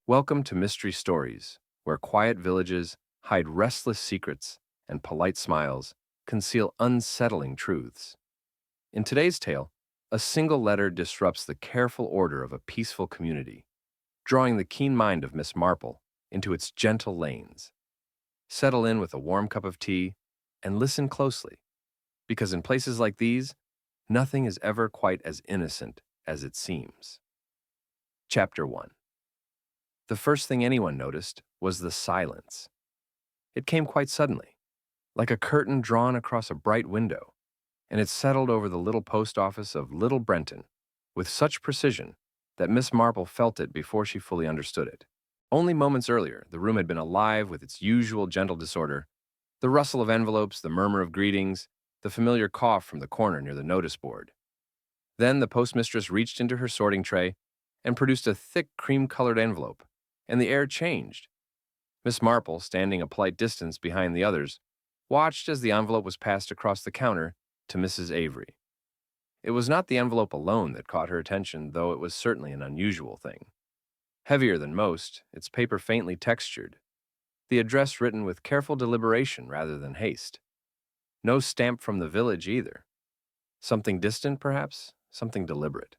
Welcome to Mystery Stories, where quiet villages hide restless secrets and polite smiles conceal unsettling truths. In today's tale, a single letter disrupts the careful order of a peaceful community, drawing the keen mind of Miss Marple into its gentle lanes. Settle in with a warm cup of tea and listen closely, because in places like these, nothing is ever quite as innocent as it seems. Chapter 1. The first thing anyone noticed was the silence. It came quite suddenly, like a curtain drawn across a bright window, and it settled over the little post office of Little Brenton with such precision that Miss Marple felt it before she fully understood it. Only moments earlier, the room had been alive with its usual gentle disorder, the rustle of envelopes, the murmur of greetings, the familiar cough from the corner near the notice board. Then the postmistress reached into her sorting tray and produced a thick cream-colored envelope, and the air changed. Miss Marple, standing a polite distance behind the others, watched as the envelope was passed across the counter to Mrs. Avery. It was not the envelope alone that caught her attention, though it was certainly an unusual thing. Heavier than most, its paper faintly textured, the address written with careful deliberation rather than haste. No stamp from the village either. Something distant, perhaps? Something deliberate.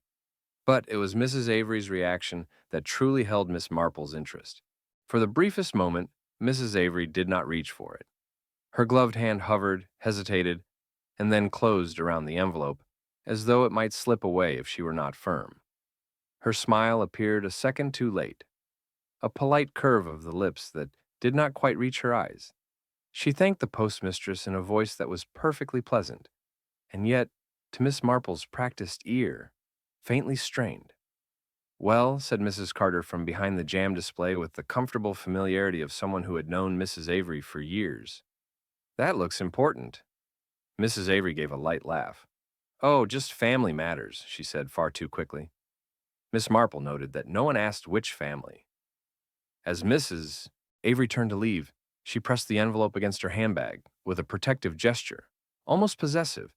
But it was Mrs. Avery's reaction that truly held Miss Marple's interest. For the briefest moment, Mrs. Avery did not reach for it. Her gloved hand hovered, hesitated, and then closed around the envelope, as though it might slip away if she were not firm. Her smile appeared a second too late, a polite curve of the lips that did not quite reach her eyes. She thanked the postmistress in a voice that was perfectly pleasant, and yet, to Miss Marple's practiced ear, faintly strained. "Well," said Mrs. Carter from behind the jam display with the comfortable familiarity of someone who had known Mrs. Avery for years. "That looks important." Mrs. Avery gave a light laugh. "Oh, just family matters," she said far too quickly. Miss Marple noted that no one asked which family. As Mrs. Avery turned to leave, she pressed the envelope against her handbag with a protective gesture, almost possessive,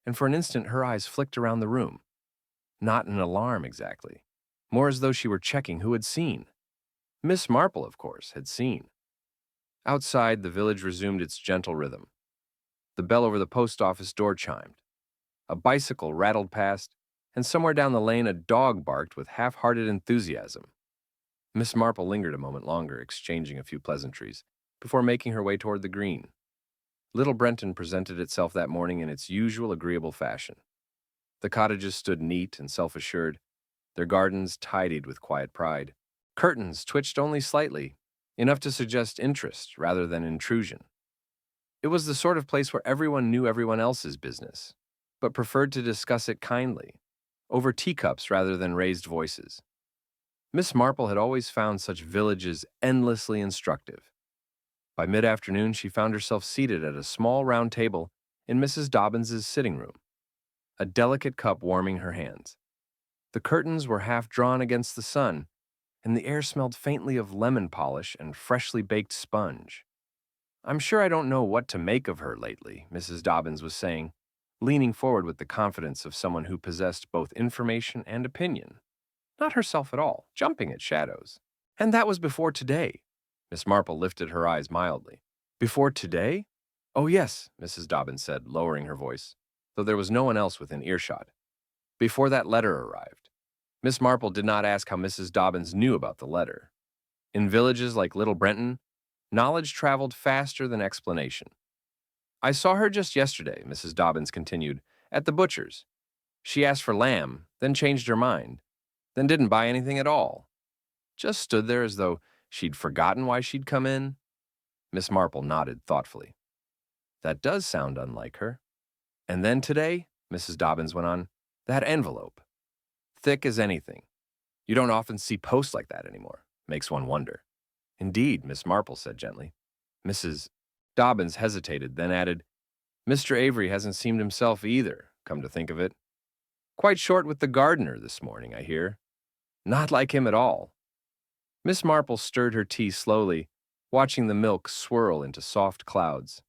and for an instant her eyes flicked around the room. Not in alarm exactly, more as though she were checking who had seen. Miss Marple, of course, had seen. Outside, the village resumed its gentle rhythm. The bell over the post office door chimed. A bicycle rattled past, and somewhere down the lane a dog barked with half-hearted enthusiasm. Miss Marple lingered a moment longer, exchanging a few pleasantries, before making her way toward the green. Little Brenton presented itself that morning in its usual agreeable fashion. The cottages stood neat and self-assured, their gardens tidied with quiet pride. Curtains twitched only slightly, enough to suggest interest rather than intrusion. It was the sort of place where everyone knew everyone else's business, but preferred to discuss it kindly, over teacups rather than raised voices. Miss Marple had always found such villages endlessly instructive. By mid-afternoon, she found herself seated at a small round table in Mrs. Dobbins's sitting room, a delicate cup warming her hands. The curtains were half drawn against the sun, and the air smelled faintly of lemon polish and freshly baked sponge. "I'm sure I don't know what to make of her lately," Mrs. Dobbins was saying, leaning forward with the confidence of someone who possessed both information and opinion. Not herself at all, jumping at shadows. "And that was before today." Miss Marple lifted her eyes mildly. "Before today?" "Oh, yes," Mrs. Dobbins said, lowering her voice, though there was no one else within earshot. "Before that letter arrived." Miss Marple did not ask how Mrs. Dobbins knew about the letter. In villages like Little Brenton, knowledge traveled faster than explanation. "I saw her just yesterday," Mrs. Dobbins continued, "at the butcher's. She asked for lamb, then changed her mind, then didn't buy anything at all. Just stood there as though she'd forgotten why she'd come in." Miss Marple nodded thoughtfully. "That does sound unlike her." "And then today," Mrs. Dobbins went on, "that envelope. Thick as anything. You don't often see posts like that anymore. Makes one wonder." "Indeed," Miss Marple said gently. Mrs. Dobbins hesitated, then added, "Mr. Avery hasn't seemed himself either, come to think of it. Quite short with the gardener this morning, I hear. Not like him at all." Miss Marple stirred her tea slowly, watching the milk swirl into soft clouds.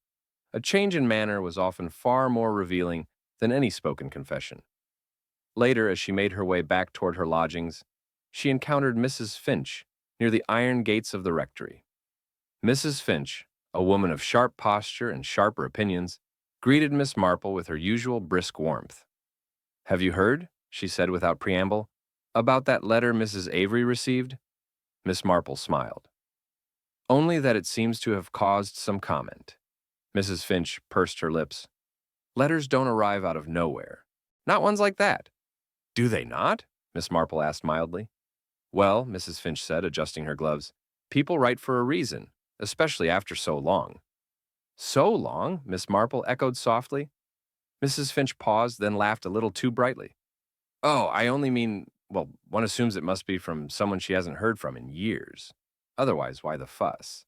A change in manner was often far more revealing than any spoken confession. Later, as she made her way back toward her lodgings, she encountered Mrs. Finch, near the iron gates of the rectory. Mrs. Finch, a woman of sharp posture and sharper opinions, greeted Miss Marple with her usual brisk warmth. "Have you heard," she said without preamble, "about that letter Mrs. Avery received?" Miss Marple smiled. "Only that it seems to have caused some comment." Mrs. Finch pursed her lips. "Letters don't arrive out of nowhere. Not ones like that." "Do they not?" Miss Marple asked mildly. "Well," Mrs. Finch said, adjusting her gloves, "people write for a reason, especially after so long." "So long?" Miss Marple echoed softly. Mrs. Finch paused, then laughed a little too brightly. "Oh, I only mean, well, one assumes it must be from someone she hasn't heard from in years. Otherwise, why the fuss?"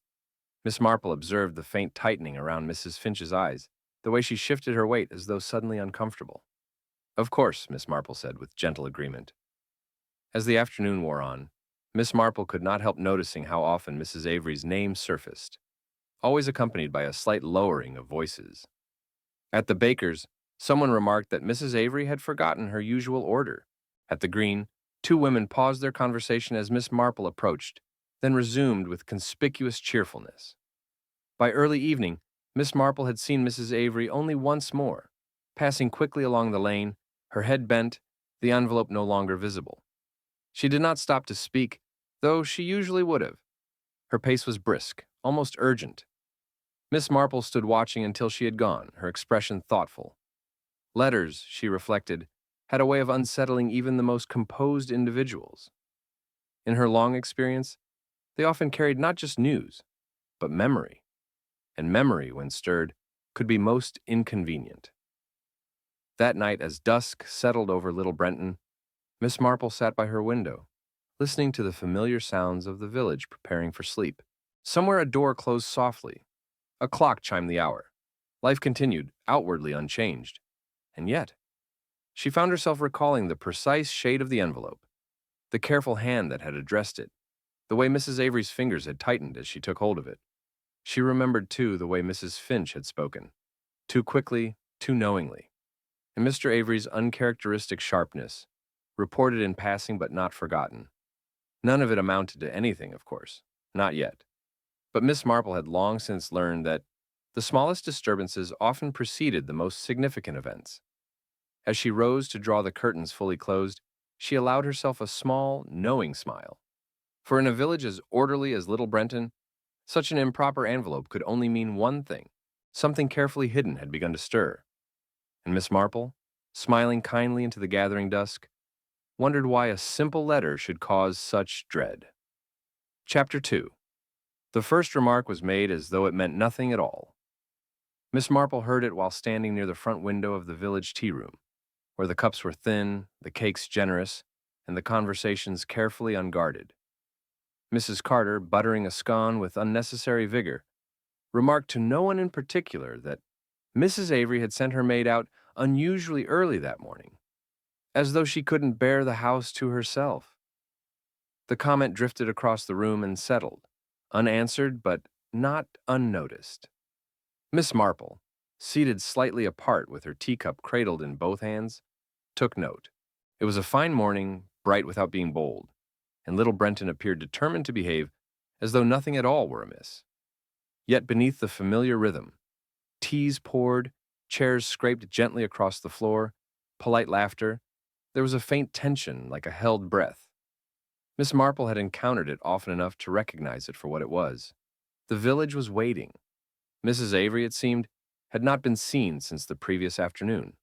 Miss Marple observed the faint tightening around Mrs. Finch's eyes, the way she shifted her weight as though suddenly uncomfortable. "Of course," Miss Marple said with gentle agreement. As the afternoon wore on, Miss Marple could not help noticing how often Mrs. Avery's name surfaced, always accompanied by a slight lowering of voices. At the baker's, someone remarked that Mrs. Avery had forgotten her usual order. At the Green, two women paused their conversation as Miss Marple approached, then resumed with conspicuous cheerfulness. By early evening, Miss Marple had seen Mrs. Avery only once more, passing quickly along the lane, her head bent, the envelope no longer visible. She did not stop to speak, though she usually would have. Her pace was brisk, almost urgent. Miss Marple stood watching until she had gone, her expression thoughtful. Letters, she reflected, had a way of unsettling even the most composed individuals. In her long experience, they often carried not just news, but memory. And memory, when stirred, could be most inconvenient. That night, as dusk settled over Little Brenton, Miss Marple sat by her window, listening to the familiar sounds of the village preparing for sleep. Somewhere a door closed softly. A clock chimed the hour. Life continued, outwardly unchanged. And yet, she found herself recalling the precise shade of the envelope, the careful hand that had addressed it, the way Mrs. Avery's fingers had tightened as she took hold of it. She remembered, too, the way Mrs. Finch had spoken, too quickly, too knowingly, and Mr. Avery's uncharacteristic sharpness, reported in passing but not forgotten. None of it amounted to anything, of course, not yet. But Miss Marple had long since learned that the smallest disturbances often preceded the most significant events. As she rose to draw the curtains fully closed, she allowed herself a small, knowing smile. For in a village as orderly as Little Brenton, such an improper envelope could only mean one thing. Something carefully hidden had begun to stir. And Miss Marple, smiling kindly into the gathering dusk, wondered why a simple letter should cause such dread. Chapter 2. The first remark was made as though it meant nothing at all. Miss Marple heard it while standing near the front window of the village tea-room, where the cups were thin, the cakes generous, and the conversations carefully unguarded. Mrs. Carter, buttering a scone with unnecessary vigor, remarked to no one in particular that Mrs. Avery had sent her maid out unusually early that morning, as though she couldn't bear the house to herself. The comment drifted across the room and settled, unanswered but not unnoticed. Miss Marple, seated slightly apart with her teacup cradled in both hands, took note. It was a fine morning, bright without being bold, and Little Brenton appeared determined to behave as though nothing at all were amiss. Yet beneath the familiar rhythm, teas poured, chairs scraped gently across the floor, polite laughter, there was a faint tension like a held breath. Miss Marple had encountered it often enough to recognize it for what it was. The village was waiting. Mrs. Avery, it seemed, had not been seen since the previous afternoon.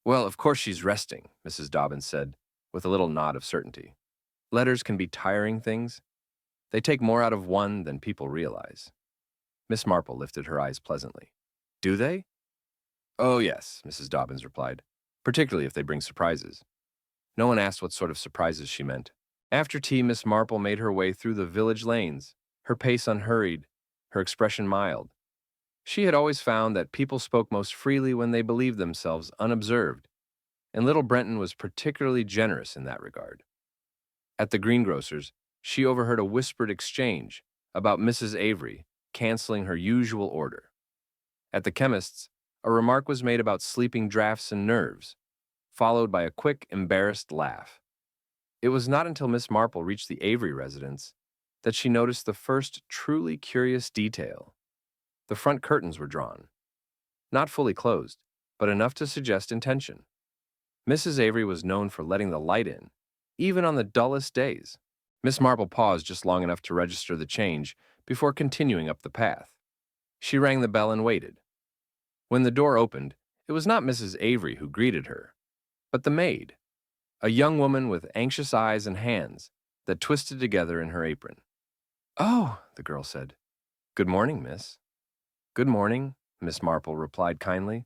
"Well, of course she's resting," Mrs. Dobbins said, with a little nod of certainty. "Letters can be tiring things. They take more out of one than people realize." Miss Marple lifted her eyes pleasantly. "Do they?" "Oh, yes," Mrs. Dobbins replied, "particularly if they bring surprises." No one asked what sort of surprises she meant. After tea, Miss Marple made her way through the village lanes, her pace unhurried, her expression mild. She had always found that people spoke most freely when they believed themselves unobserved, and Little Brenton was particularly generous in that regard. At the greengrocer's, she overheard a whispered exchange about Mrs. Avery canceling her usual order. At the chemist's, a remark was made about sleeping draughts and nerves, followed by a quick, embarrassed laugh. It was not until Miss Marple reached the Avery residence that she noticed the first truly curious detail. The front curtains were drawn, not fully closed, but enough to suggest intention. Mrs. Avery was known for letting the light in, even on the dullest days. Miss Marple paused just long enough to register the change before continuing up the path. She rang the bell and waited. When the door opened, it was not Mrs. Avery who greeted her, but the maid, a young woman with anxious eyes and hands that twisted together in her apron. "Oh," the girl said. "Good morning, miss." "Good morning," Miss Marple replied kindly.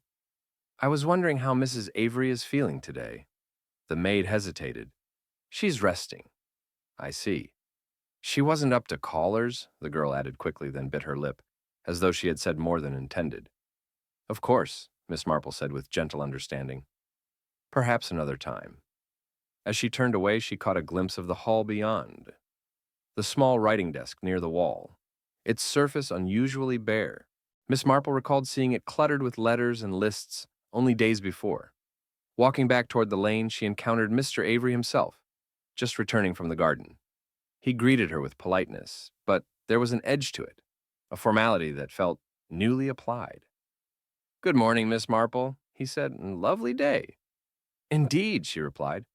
"I was wondering how Mrs. Avery is feeling today." The maid hesitated. "She's resting." "I see." "She wasn't up to callers," the girl added quickly, then bit her lip, as though she had said more than intended. "Of course," Miss Marple said with gentle understanding. "Perhaps another time." As she turned away, she caught a glimpse of the hall beyond. The small writing desk near the wall, its surface unusually bare. Miss Marple recalled seeing it cluttered with letters and lists only days before. Walking back toward the lane, she encountered Mr. Avery himself, just returning from the garden. He greeted her with politeness, but there was an edge to it, a formality that felt newly applied. "Good morning, Miss Marple," he said. "Lovely day." "Indeed," she replied.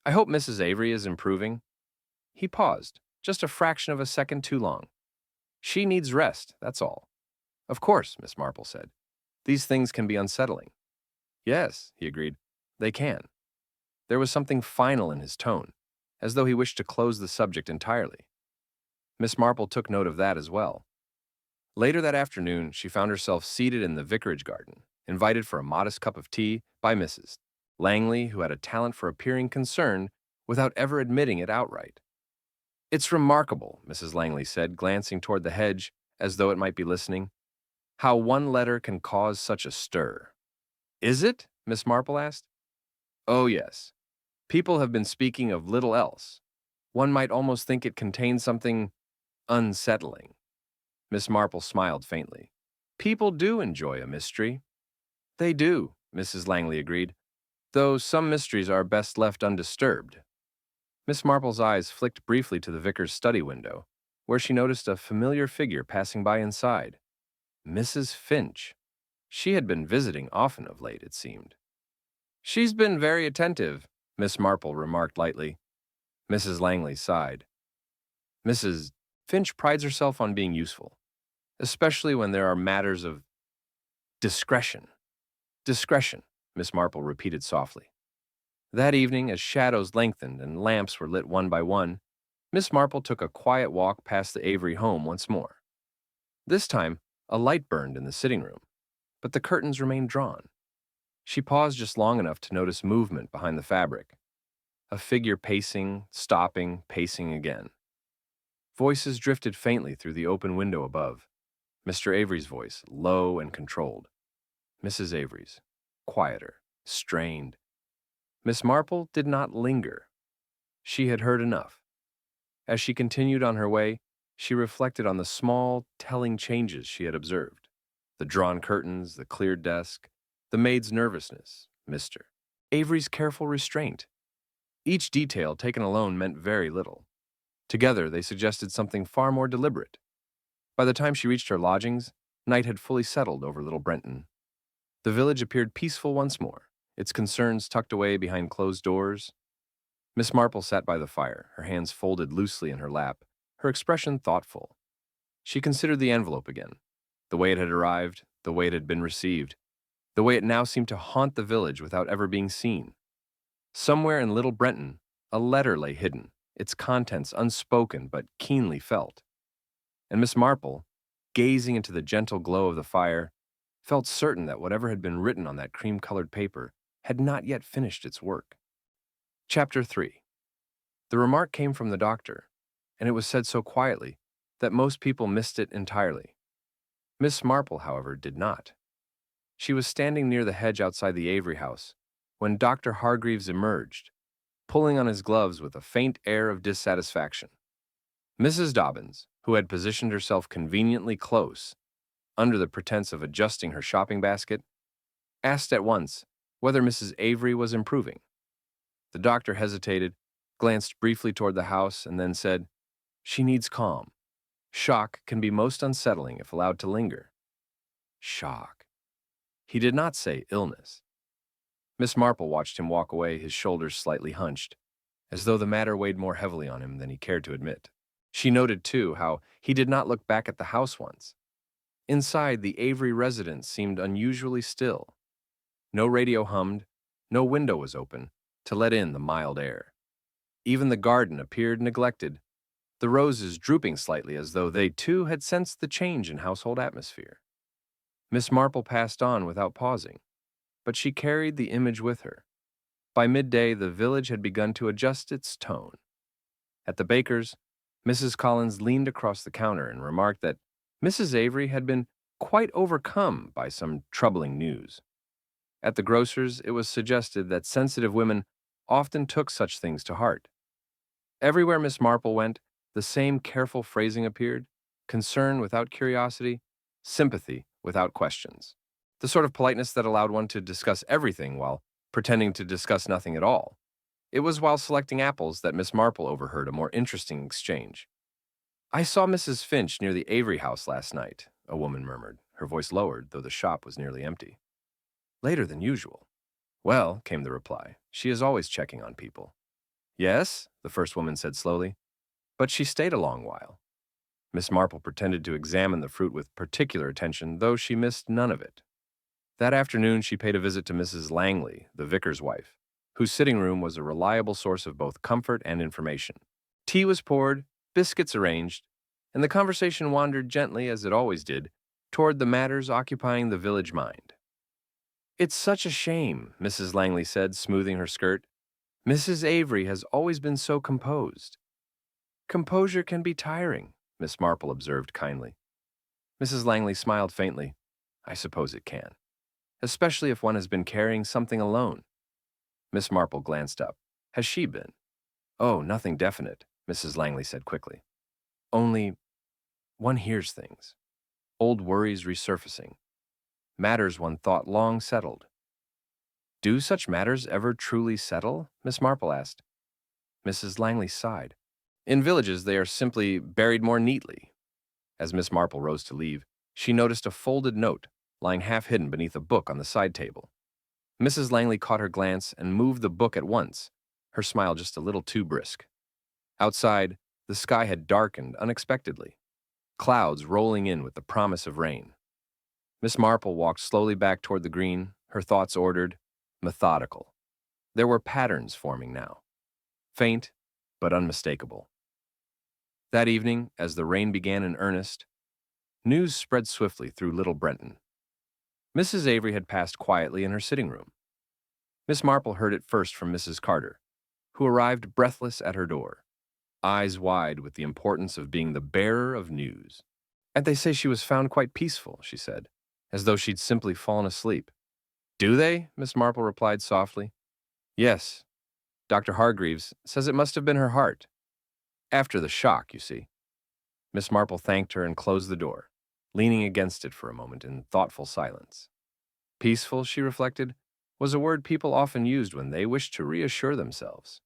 "I hope Mrs. Avery is improving." He paused, just a fraction of a second too long. "She needs rest, that's all." "Of course," Miss Marple said. "These things can be unsettling." "Yes," he agreed, "they can." There was something final in his tone, as though he wished to close the subject entirely. Miss Marple took note of that as well. Later that afternoon, she found herself seated in the vicarage garden, invited for a modest cup of tea by Mrs. Langley, who had a talent for appearing concerned without ever admitting it outright. "It's remarkable," Mrs. Langley said, glancing toward the hedge as though it might be listening, "how one letter can cause such a stir." "Is it?" Miss Marple asked. "Oh, yes. People have been speaking of little else. One might almost think it contains something unsettling." Miss Marple smiled faintly. "People do enjoy a mystery." "They do," Mrs. Langley agreed, "though some mysteries are best left undisturbed." Miss Marple's eyes flicked briefly to the vicar's study window, where she noticed a familiar figure passing by inside. Mrs. Finch. She had been visiting often of late, it seemed. "She's been very attentive," Miss Marple remarked lightly. Mrs. Langley sighed. "Mrs. Finch prides herself on being useful, especially when there are matters of discretion." "Discretion," Miss Marple repeated softly. That evening, as shadows lengthened and lamps were lit one by one, Miss Marple took a quiet walk past the Avery home once more. This time, a light burned in the sitting room, but the curtains remained drawn. She paused just long enough to notice movement behind the fabric. A figure pacing, stopping, pacing again. Voices drifted faintly through the open window above. Mr. Avery's voice, low and controlled. Mrs. Avery's, quieter, strained. Miss Marple did not linger. She had heard enough. As she continued on her way, she reflected on the small, telling changes she had observed. The drawn curtains, the cleared desk, the maid's nervousness, Mr. Avery's careful restraint. Each detail taken alone meant very little. Together, they suggested something far more deliberate. By the time she reached her lodgings, night had fully settled over Little Brenton. The village appeared peaceful once more, its concerns tucked away behind closed doors. Miss Marple sat by the fire, her hands folded loosely in her lap, her expression thoughtful. She considered the envelope again, the way it had arrived, the way it had been received, the way it now seemed to haunt the village without ever being seen. Somewhere in Little Brenton, a letter lay hidden, its contents unspoken but keenly felt. And Miss Marple, gazing into the gentle glow of the fire, felt certain that whatever had been written on that cream-colored paper had not yet finished its work. Chapter 3. The remark came from the doctor, and it was said so quietly that most people missed it entirely. Miss Marple, however, did not. She was standing near the hedge outside the Avery house when Dr. Hargreaves emerged, pulling on his gloves with a faint air of dissatisfaction. Mrs. Dobbins, who had positioned herself conveniently close, under the pretense of adjusting her shopping basket, asked at once whether Mrs. Avery was improving. The doctor hesitated, glanced briefly toward the house, and then said, She needs calm. Shock can be most unsettling if allowed to linger. Shock. He did not say illness. Miss Marple watched him walk away, his shoulders slightly hunched, as though the matter weighed more heavily on him than he cared to admit. She noted, too, how he did not look back at the house once. Inside, the Avery residence seemed unusually still. No radio hummed, no window was open to let in the mild air. Even the garden appeared neglected, the roses drooping slightly as though they too had sensed the change in household atmosphere. Miss Marple passed on without pausing, but she carried the image with her. By midday, the village had begun to adjust its tone. At the baker's, Mrs. Collins leaned across the counter and remarked that Mrs. Avery had been quite overcome by some troubling news. At the grocer's, it was suggested that sensitive women often took such things to heart. Everywhere Miss Marple went, the same careful phrasing appeared: concern without curiosity, sympathy without questions. The sort of politeness that allowed one to discuss everything while pretending to discuss nothing at all. It was while selecting apples that Miss Marple overheard a more interesting exchange. "I saw Mrs. Finch near the Avery house last night," a woman murmured, her voice lowered, though the shop was nearly empty. "Later than usual." "Well," came the reply, "she is always checking on people." "Yes," the first woman said slowly, "but she stayed a long while." Miss Marple pretended to examine the fruit with particular attention, though she missed none of it. That afternoon she paid a visit to Mrs. Langley, the vicar's wife, whose sitting room was a reliable source of both comfort and information. Tea was poured, biscuits arranged, and the conversation wandered gently, as it always did, toward the matters occupying the village mind. "It's such a shame," Mrs. Langley said, smoothing her skirt. "Mrs. Avery has always been so composed." "Composure can be tiring," Miss Marple observed kindly. Mrs. Langley smiled faintly. "I suppose it can, especially if one has been carrying something alone." Miss Marple glanced up. "Has she been?" "Oh, nothing definite," Mrs. Langley said quickly. "Only, one hears things. Old worries resurfacing. Matters one thought long settled." "Do such matters ever truly settle?" Miss Marple asked. Mrs. Langley sighed. "In villages, they are simply buried more neatly." As Miss Marple rose to leave, she noticed a folded note lying half hidden beneath a book on the side table. Mrs. Langley caught her glance and moved the book at once, her smile just a little too brisk. Outside, the sky had darkened unexpectedly, clouds rolling in with the promise of rain. Miss Marple walked slowly back toward the green, her thoughts ordered, methodical. There were patterns forming now, faint but unmistakable. That evening, as the rain began in earnest, news spread swiftly through Little Brenton. Mrs. Avery had passed quietly in her sitting room. Miss Marple heard it first from Mrs. Carter, who arrived breathless at her door, eyes wide with the importance of being the bearer of news. "And they say she was found quite peaceful," she said, as though she'd simply fallen asleep. "Do they?" Miss Marple replied softly. "Yes. Dr. Hargreaves says it must have been her heart. After the shock, you see." Miss Marple thanked her and closed the door, leaning against it for a moment in thoughtful silence. Peaceful, she reflected, was a word people often used when they wished to reassure themselves.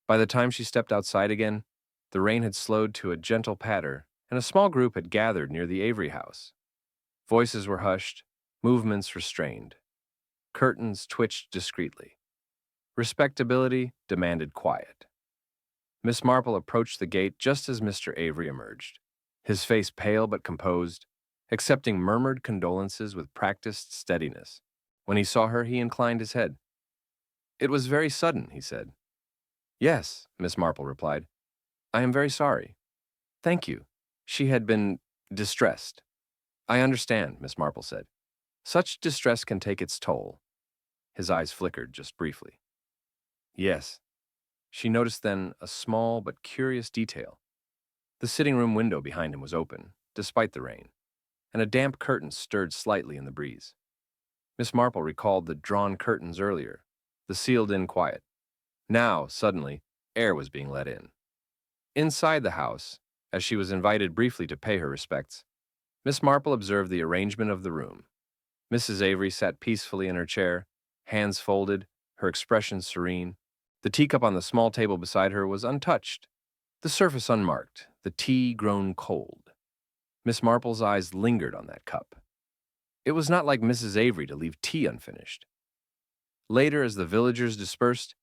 By the time she stepped outside again, the rain had slowed to a gentle patter, and a small group had gathered near the Avery house. Voices were hushed, movements restrained. Curtains twitched discreetly. Respectability demanded quiet. Miss Marple approached the gate just as Mr. Avery emerged, his face pale but composed, accepting murmured condolences with practiced steadiness. When he saw her, he inclined his head. "It was very sudden," he said. "Yes," Miss Marple replied. "I am very sorry." "Thank you." She had been distressed. "I understand," Miss Marple said. "Such distress can take its toll." His eyes flickered just briefly. "Yes." She noticed then a small but curious detail. The sitting room window behind him was open, despite the rain, and a damp curtain stirred slightly in the breeze. Miss Marple recalled the drawn curtains earlier, the sealed-in quiet. Now, suddenly, air was being let in. Inside the house, as she was invited briefly to pay her respects, Miss Marple observed the arrangement of the room. Mrs. Avery sat peacefully in her chair, hands folded, her expression serene. The teacup on the small table beside her was untouched. The surface unmarked, the tea grown cold. Miss Marple's eyes lingered on that cup. It was not like Mrs. Avery to leave tea unfinished. Later, as the villagers dispersed,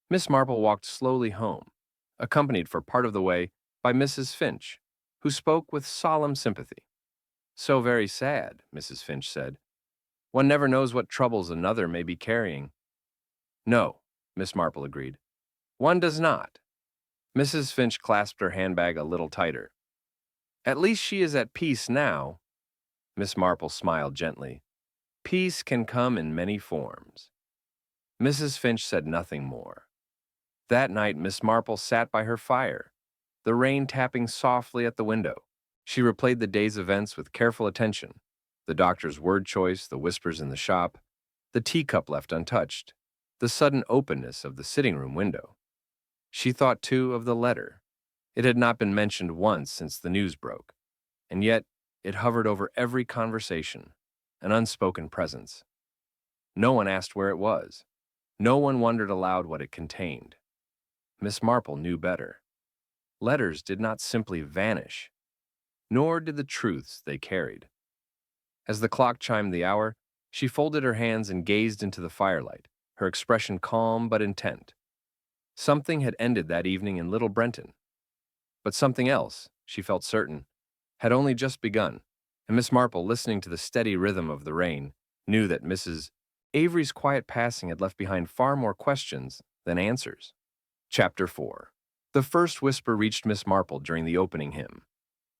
Miss Marple walked slowly home, accompanied for part of the way by Mrs. Finch, who spoke with solemn sympathy. "So very sad," Mrs. Finch said. "One never knows what troubles another may be carrying." "No," Miss Marple agreed. "One does not." Mrs. Finch clasped her handbag a little tighter. "At least she is at peace now." Miss Marple smiled gently. "Peace can come in many forms." Mrs. Finch said nothing more. That night, Miss Marple sat by her fire, the rain tapping softly at the window. She replayed the day's events with careful attention, the doctor's word choice, the whispers in the shop, the teacup left untouched, the sudden openness of the sitting room window. She thought, too, of the letter. It had not been mentioned once since the news broke, and yet it hovered over every conversation, an unspoken presence. No one asked where it was. No one wondered aloud what it contained. Miss Marple knew better. Letters did not simply vanish, nor did the truths they carried. As the clock chimed the hour, she folded her hands and gazed into the firelight, her expression calm but intent. Something had ended that evening in Little Brenton. But something else, she felt certain, had only just begun, and Miss Marple, listening to the steady rhythm of the rain, knew that Mrs. Avery's quiet passing had left behind far more questions than answers. Chapter 4. The first whisper reached Miss Marple during the opening hymn.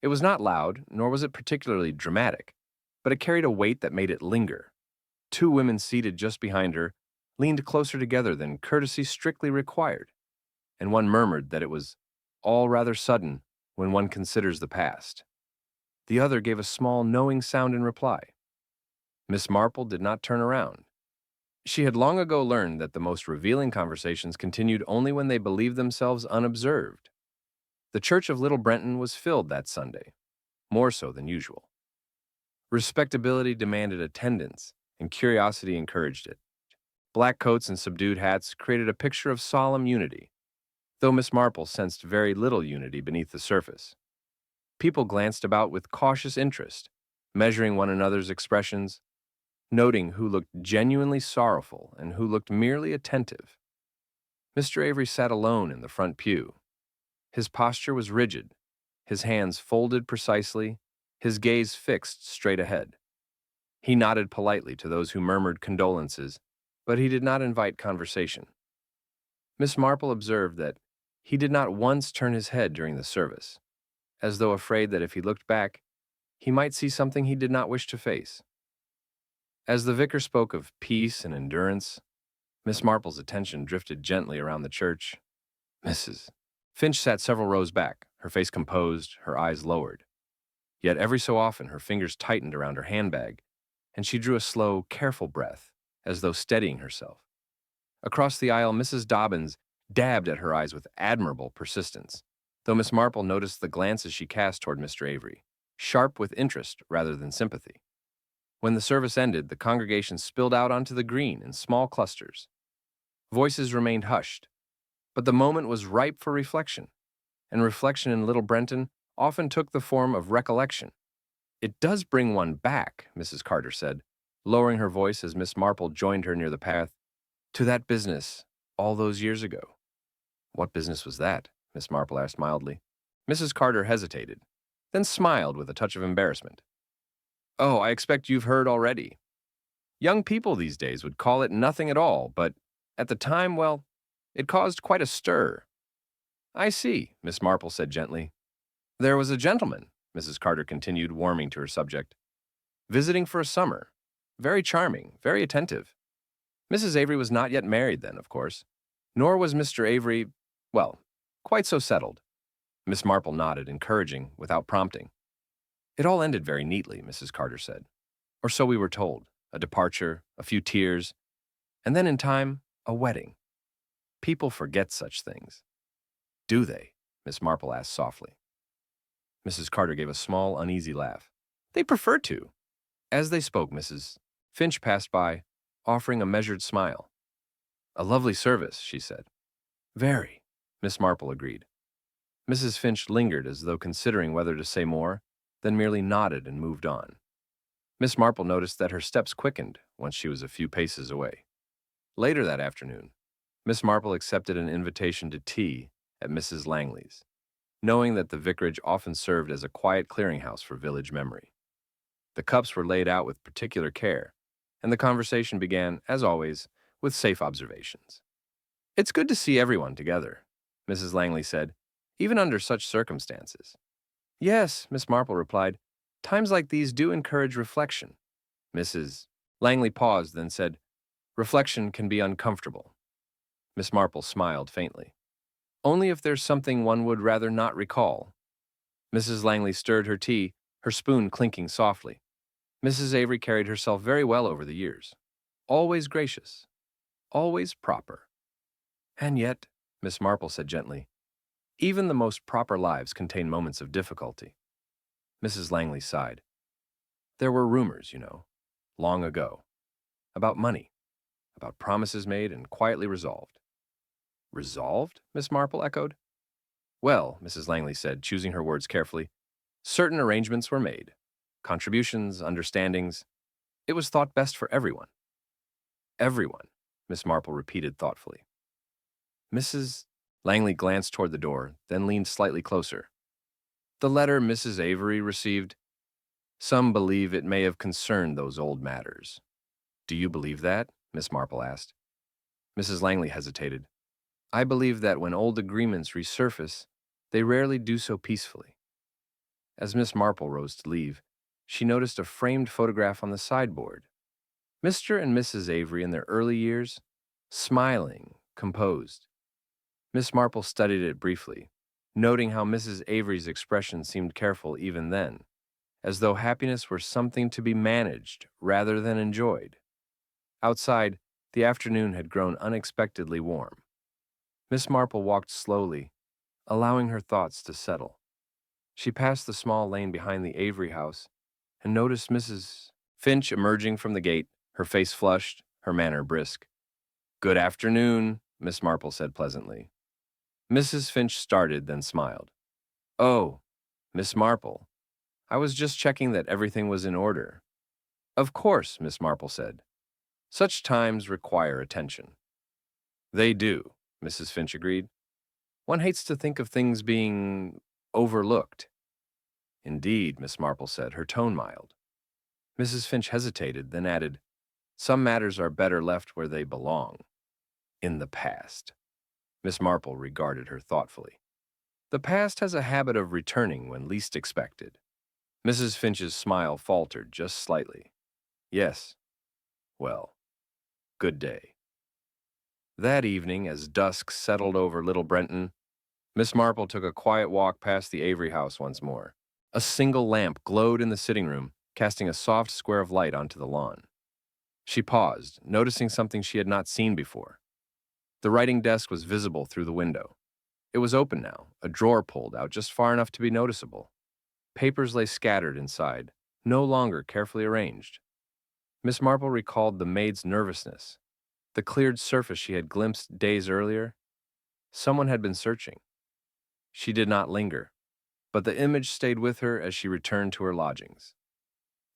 It was not loud, nor was it particularly dramatic, but it carried a weight that made it linger. Two women seated just behind her leaned closer together than courtesy strictly required, and one murmured that it was all rather sudden when one considers the past. The other gave a small, knowing sound in reply. Miss Marple did not turn around. She had long ago learned that the most revealing conversations continued only when they believed themselves unobserved. The church of Little Brenton was filled that Sunday, more so than usual. Respectability demanded attendance, and curiosity encouraged it. Black coats and subdued hats created a picture of solemn unity, though Miss Marple sensed very little unity beneath the surface. People glanced about with cautious interest, measuring one another's expressions, noting who looked genuinely sorrowful and who looked merely attentive. Mr. Avery sat alone in the front pew. His posture was rigid, his hands folded precisely, his gaze fixed straight ahead. He nodded politely to those who murmured condolences, but he did not invite conversation. Miss Marple observed that he did not once turn his head during the service, as though afraid that if he looked back, he might see something he did not wish to face. As the vicar spoke of peace and endurance, Miss Marple's attention drifted gently around the church. Mrs. Finch sat several rows back, her face composed, her eyes lowered. Yet every so often her fingers tightened around her handbag, and she drew a slow, careful breath, as though steadying herself. Across the aisle, Mrs. Dobbins dabbed at her eyes with admirable persistence, though Miss Marple noticed the glances she cast toward Mr. Avery, sharp with interest rather than sympathy. When the service ended, the congregation spilled out onto the green in small clusters. Voices remained hushed, but the moment was ripe for reflection, and reflection in Little Brenton often took the form of recollection. "It does bring one back," Mrs. Carter said, lowering her voice as Miss Marple joined her near the path, "to that business all those years ago." "What business was that?" Miss Marple asked mildly. Mrs. Carter hesitated, then smiled with a touch of embarrassment. "Oh, I expect you've heard already. Young people these days would call it nothing at all, but at the time, well, it caused quite a stir." "I see," Miss Marple said gently. "There was a gentleman," Mrs. Carter continued, warming to her subject, "visiting for a summer. Very charming, very attentive. Mrs. Avery was not yet married then, of course, nor was Mr. Avery, well, quite so settled." Miss Marple nodded, encouraging, without prompting. "It all ended very neatly," Mrs. Carter said. "Or so we were told. A departure, a few tears, and then in time, a wedding. People forget such things." "Do they?" Miss Marple asked softly. Mrs. Carter gave a small, uneasy laugh. "They prefer to." As they spoke, Mrs. Finch passed by, offering a measured smile. "A lovely service," she said. "Very," Miss Marple agreed. Mrs. Finch lingered as though considering whether to say more, then merely nodded and moved on. Miss Marple noticed that her steps quickened once she was a few paces away. Later that afternoon, Miss Marple accepted an invitation to tea at Mrs. Langley's, knowing that the vicarage often served as a quiet clearinghouse for village memory. The cups were laid out with particular care, and the conversation began, as always, with safe observations. "It's good to see everyone together," Mrs. Langley said, "even under such circumstances." "Yes," Miss Marple replied, "times like these do encourage reflection." Mrs. Langley paused, then said, "Reflection can be uncomfortable." Miss Marple smiled faintly. "Only if there's something one would rather not recall." Mrs. Langley stirred her tea, her spoon clinking softly. Mrs. Avery carried herself very well over the years. Always gracious, always proper. "And yet," Miss Marple said gently, "even the most proper lives contain moments of difficulty." Mrs. Langley sighed. "There were rumors, long ago, about money, about promises made and quietly resolved." "Resolved?" Miss Marple echoed. "Well," Mrs. Langley said, choosing her words carefully, "certain arrangements were made. Contributions, understandings. It was thought best for everyone." "Everyone," Miss Marple repeated thoughtfully. Mrs. Langley glanced toward the door, then leaned slightly closer. "The letter Mrs. Avery received, some believe it may have concerned those old matters." "Do you believe that?" Miss Marple asked. Mrs. Langley hesitated. "I believe that when old agreements resurface, they rarely do so peacefully." As Miss Marple rose to leave, she noticed a framed photograph on the sideboard. Mr. and Mrs. Avery in their early years, smiling, composed. Miss Marple studied it briefly, noting how Mrs. Avery's expression seemed careful even then, as though happiness were something to be managed rather than enjoyed. Outside, the afternoon had grown unexpectedly warm. Miss Marple walked slowly, allowing her thoughts to settle. She passed the small lane behind the Avery house and noticed Mrs. Finch emerging from the gate, her face flushed, her manner brisk. "Good afternoon," Miss Marple said pleasantly. Mrs. Finch started, then smiled. "Oh, Miss Marple, I was just checking that everything was in order." "Of course," Miss Marple said. "Such times require attention." "They do," Mrs. Finch agreed. "One hates to think of things being overlooked." "Indeed," Miss Marple said, her tone mild. Mrs. Finch hesitated, then added, "Some matters are better left where they belong. In the past." Miss Marple regarded her thoughtfully. "The past has a habit of returning when least expected." Mrs. Finch's smile faltered just slightly. "Yes. Well, good day." That evening, as dusk settled over Little Brenton, Miss Marple took a quiet walk past the Avery house once more. A single lamp glowed in the sitting room, casting a soft square of light onto the lawn. She paused, noticing something she had not seen before. The writing desk was visible through the window. It was open now, a drawer pulled out just far enough to be noticeable. Papers lay scattered inside, no longer carefully arranged. Miss Marple recalled the maid's nervousness, the cleared surface she had glimpsed days earlier. Someone had been searching. She did not linger, but the image stayed with her as she returned to her lodgings.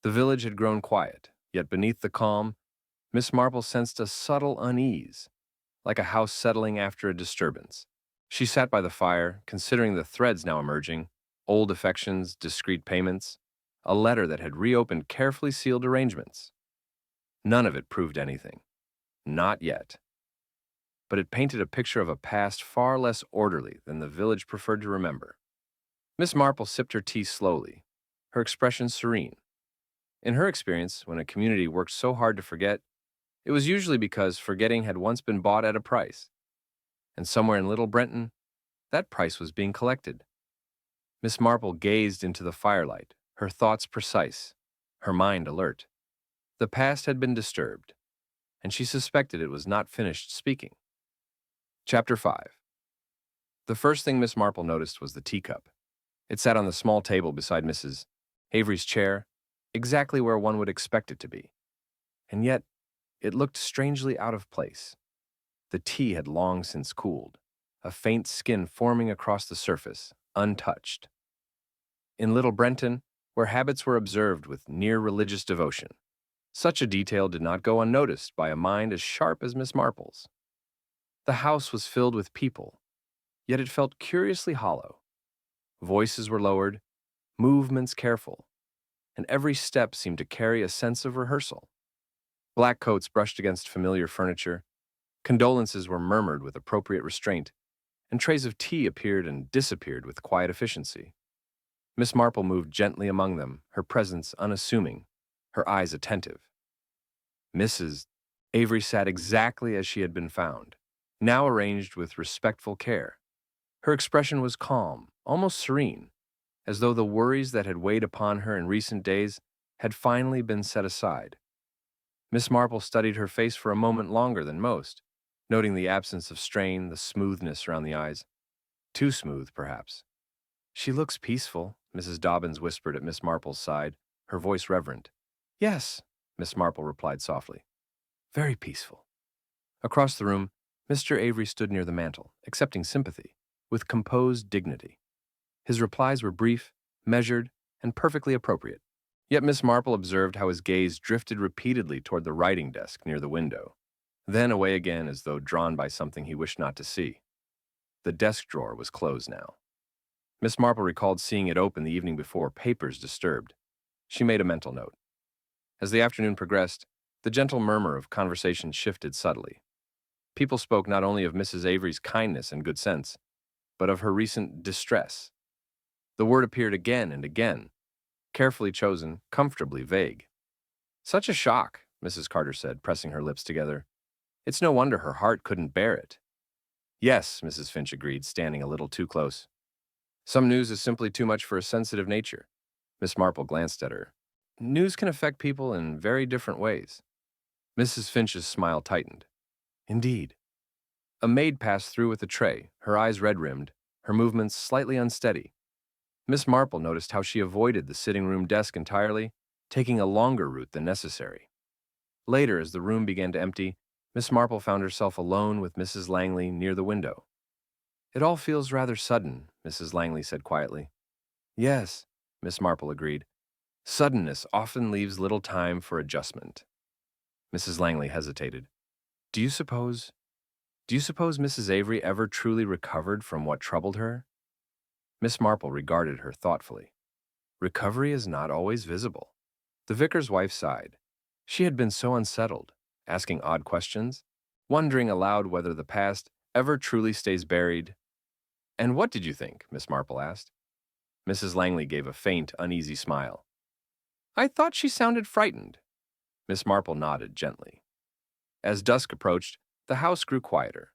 The village had grown quiet, yet beneath the calm, Miss Marple sensed a subtle unease, like a house settling after a disturbance. She sat by the fire, considering the threads now emerging, old affections, discreet payments, a letter that had reopened carefully sealed arrangements. None of it proved anything. Not yet. But it painted a picture of a past far less orderly than the village preferred to remember. Miss Marple sipped her tea slowly, her expression serene. In her experience, when a community worked so hard to forget, it was usually because forgetting had once been bought at a price. And somewhere in Little Brenton, that price was being collected. Miss Marple gazed into the firelight, her thoughts precise, her mind alert. The past had been disturbed, and she suspected it was not finished speaking. Chapter 5. The first thing Miss Marple noticed was the teacup. It sat on the small table beside Mrs. Avery's chair, exactly where one would expect it to be. And yet, it looked strangely out of place. The tea had long since cooled, a faint skin forming across the surface, untouched. In Little Brenton, where habits were observed with near religious devotion, such a detail did not go unnoticed by a mind as sharp as Miss Marple's. The house was filled with people, yet it felt curiously hollow. Voices were lowered, movements careful, and every step seemed to carry a sense of rehearsal. Black coats brushed against familiar furniture, condolences were murmured with appropriate restraint, and trays of tea appeared and disappeared with quiet efficiency. Miss Marple moved gently among them, her presence unassuming, her eyes attentive. Mrs. Avery sat exactly as she had been found, now arranged with respectful care. Her expression was calm, almost serene, as though the worries that had weighed upon her in recent days had finally been set aside. Miss Marple studied her face for a moment longer than most, noting the absence of strain, the smoothness around the eyes. Too smooth, perhaps. "She looks peaceful," Mrs. Dobbins whispered at Miss Marple's side, her voice reverent. "Yes," Miss Marple replied softly. "Very peaceful." Across the room, Mr. Avery stood near the mantel, accepting sympathy, with composed dignity. His replies were brief, measured, and perfectly appropriate. Yet Miss Marple observed how his gaze drifted repeatedly toward the writing desk near the window, then away again as though drawn by something he wished not to see. The desk drawer was closed now. Miss Marple recalled seeing it open the evening before, papers disturbed. She made a mental note. As the afternoon progressed, the gentle murmur of conversation shifted subtly. People spoke not only of Mrs. Avery's kindness and good sense, but of her recent distress. The word appeared again and again, carefully chosen, comfortably vague. "Such a shock," Mrs. Carter said, pressing her lips together. "It's no wonder her heart couldn't bear it." "Yes," Mrs. Finch agreed, standing a little too close. "Some news is simply too much for a sensitive nature." Miss Marple glanced at her. "News can affect people in very different ways." Mrs. Finch's smile tightened. "Indeed." A maid passed through with a tray, her eyes red-rimmed, her movements slightly unsteady. Miss Marple noticed how she avoided the sitting-room desk entirely, taking a longer route than necessary. Later, as the room began to empty, Miss Marple found herself alone with Mrs. Langley near the window. "It all feels rather sudden," Mrs. Langley said quietly. "Yes," Miss Marple agreed. "Suddenness often leaves little time for adjustment." Mrs. Langley hesitated. Do you suppose Mrs. Avery ever truly recovered from what troubled her?" Miss Marple regarded her thoughtfully. "Recovery is not always visible." The vicar's wife sighed. She had been so unsettled, asking odd questions, wondering aloud whether the past ever truly stays buried. "And what did you think?" Miss Marple asked. Mrs. Langley gave a faint, uneasy smile. "I thought she sounded frightened." Miss Marple nodded gently. As dusk approached, the house grew quieter.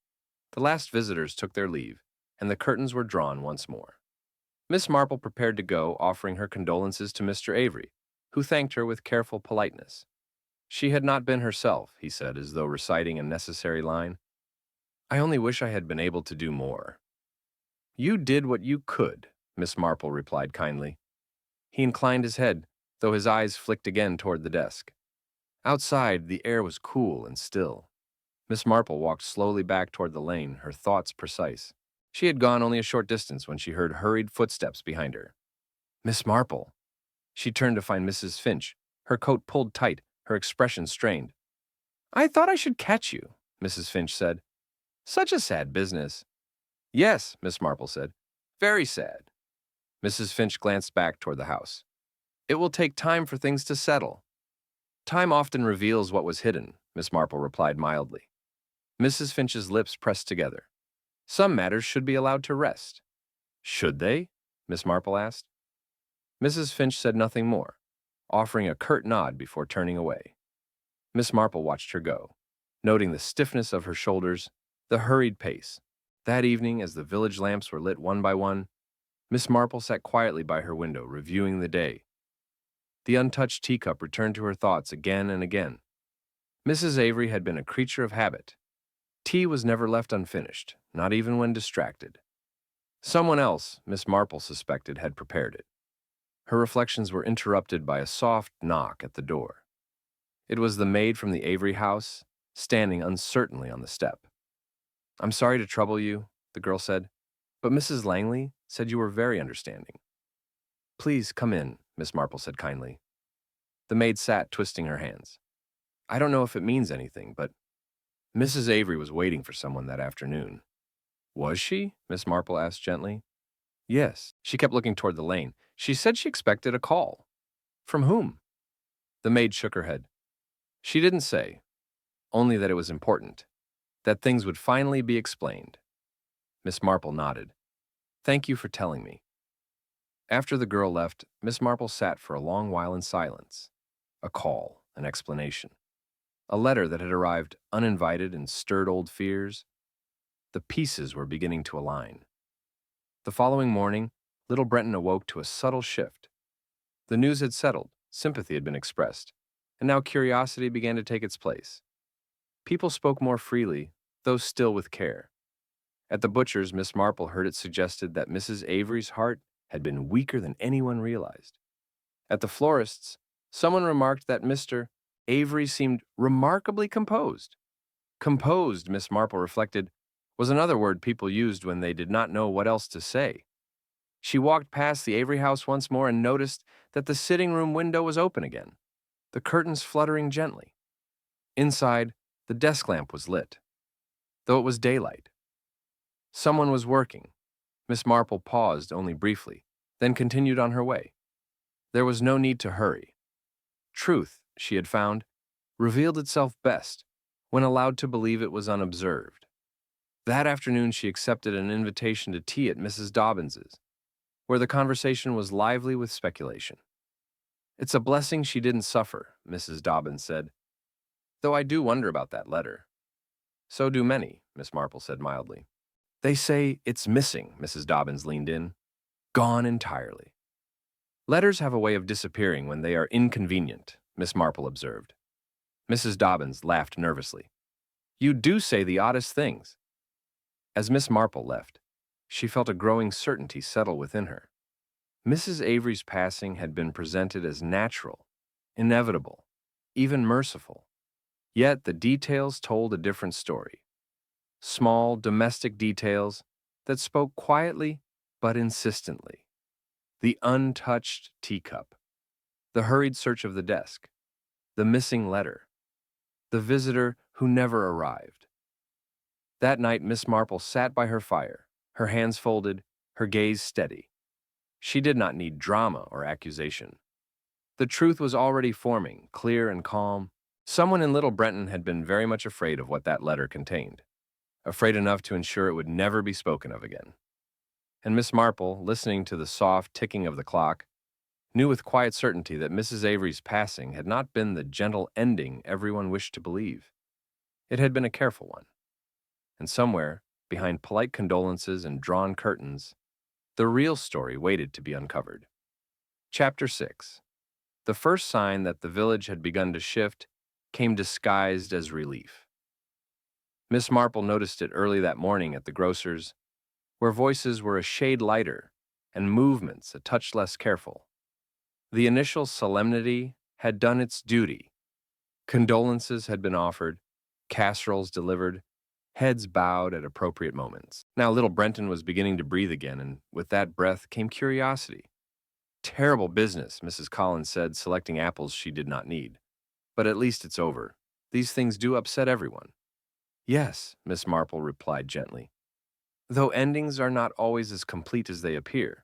The last visitors took their leave, and the curtains were drawn once more. Miss Marple prepared to go, offering her condolences to Mr. Avery, who thanked her with careful politeness. She had not been herself, he said, as though reciting a necessary line. "I only wish I had been able to do more." "You did what you could," Miss Marple replied kindly. He inclined his head, though his eyes flicked again toward the desk. Outside, the air was cool and still. Miss Marple walked slowly back toward the lane, her thoughts precise. She had gone only a short distance when she heard hurried footsteps behind her. "Miss Marple!" She turned to find Mrs. Finch, her coat pulled tight, her expression strained. "I thought I should catch you," Mrs. Finch said. "Such a sad business." "Yes," Miss Marple said. "Very sad." Mrs. Finch glanced back toward the house. "It will take time for things to settle." "Time often reveals what was hidden," Miss Marple replied mildly. Mrs. Finch's lips pressed together. "Some matters should be allowed to rest." "Should they?" Miss Marple asked. Mrs. Finch said nothing more, offering a curt nod before turning away. Miss Marple watched her go, noting the stiffness of her shoulders, the hurried pace. That evening, as the village lamps were lit one by one, Miss Marple sat quietly by her window, reviewing the day. The untouched teacup returned to her thoughts again and again. Mrs. Avery had been a creature of habit. Tea was never left unfinished, not even when distracted. Someone else, Miss Marple suspected, had prepared it. Her reflections were interrupted by a soft knock at the door. It was the maid from the Avery house, standing uncertainly on the step. "I'm sorry to trouble you," the girl said, "but Mrs. Langley, said you were very understanding. Please come in, Miss Marple said kindly. The maid sat, twisting her hands. I don't know if it means anything, but Mrs. Avery was waiting for someone that afternoon. Was she? Miss Marple asked gently. Yes. She kept looking toward the lane. She said she expected a call. From whom? The maid shook her head. She didn't say, only that it was important, that things would finally be explained. Miss Marple nodded. Thank you for telling me. After the girl left, Miss Marple sat for a long while in silence. A call, an explanation. A letter that had arrived uninvited and stirred old fears. The pieces were beginning to align. The following morning, little Brenton awoke to a subtle shift. The news had settled, sympathy had been expressed, and now curiosity began to take its place. People spoke more freely, though still with care. At the butcher's, Miss Marple heard it suggested that Mrs. Avery's heart had been weaker than anyone realized. At the florist's, someone remarked that Mr. Avery seemed remarkably composed. Composed, Miss Marple reflected, was another word people used when they did not know what else to say. She walked past the Avery house once more and noticed that the sitting room window was open again, the curtains fluttering gently. Inside, the desk lamp was lit, though it was daylight. Someone was working. Miss Marple paused only briefly, then continued on her way. There was no need to hurry. Truth, she had found, revealed itself best when allowed to believe it was unobserved. That afternoon she accepted an invitation to tea at Mrs. Dobbins's, where the conversation was lively with speculation. It's a blessing she didn't suffer, Mrs. Dobbins said, though I do wonder about that letter. So do many, Miss Marple said mildly. They say it's missing, Mrs. Dobbins leaned in. Gone entirely. Letters have a way of disappearing when they are inconvenient, Miss Marple observed. Mrs. Dobbins laughed nervously. You do say the oddest things. As Miss Marple left, she felt a growing certainty settle within her. Mrs. Avery's passing had been presented as natural, inevitable, even merciful. Yet the details told a different story. Small, domestic details that spoke quietly but insistently. The untouched teacup, the hurried search of the desk, the missing letter, the visitor who never arrived. That night, Miss Marple sat by her fire, her hands folded, her gaze steady. She did not need drama or accusation. The truth was already forming, clear and calm. Someone in Little Brenton had been very much afraid of what that letter contained, afraid enough to ensure it would never be spoken of again. And Miss Marple, listening to the soft ticking of the clock, knew with quiet certainty that Mrs. Avery's passing had not been the gentle ending everyone wished to believe. It had been a careful one. And somewhere, behind polite condolences and drawn curtains, the real story waited to be uncovered. Chapter 6. The first sign that the village had begun to shift came disguised as relief. Miss Marple noticed it early that morning at the grocer's, where voices were a shade lighter and movements a touch less careful. The initial solemnity had done its duty. Condolences had been offered, casseroles delivered, heads bowed at appropriate moments. Now little Brenton was beginning to breathe again, and with that breath came curiosity. Terrible business, Mrs. Collins said, selecting apples she did not need. But at least it's over. These things do upset everyone. Yes, Miss Marple replied gently, though endings are not always as complete as they appear.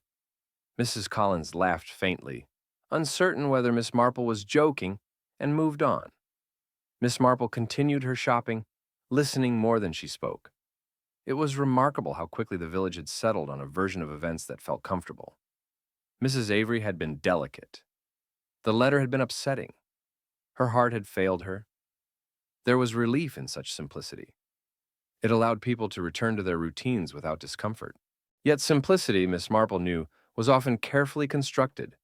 Mrs. Collins laughed faintly, uncertain whether Miss Marple was joking, and moved on. Miss Marple continued her shopping, listening more than she spoke. It was remarkable how quickly the village had settled on a version of events that felt comfortable. Mrs. Avery had been delicate. The letter had been upsetting. Her heart had failed her. There was relief in such simplicity. It allowed people to return to their routines without discomfort. Yet simplicity, Miss Marple knew, was often carefully constructed.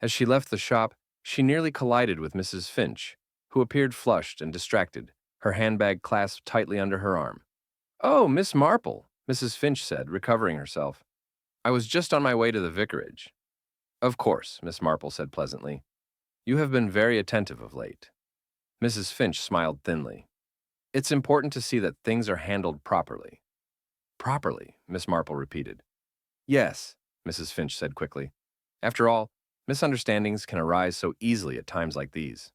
As she left the shop, she nearly collided with Mrs. Finch, who appeared flushed and distracted, her handbag clasped tightly under her arm. "Oh, Miss Marple," Mrs. Finch said, recovering herself. "I was just on my way to the vicarage." "Of course," Miss Marple said pleasantly. "You have been very attentive of late." Mrs. Finch smiled thinly. "It's important to see that things are handled properly." "Properly," Miss Marple repeated. Yes, Mrs. Finch said quickly. After all, misunderstandings can arise so easily at times like these.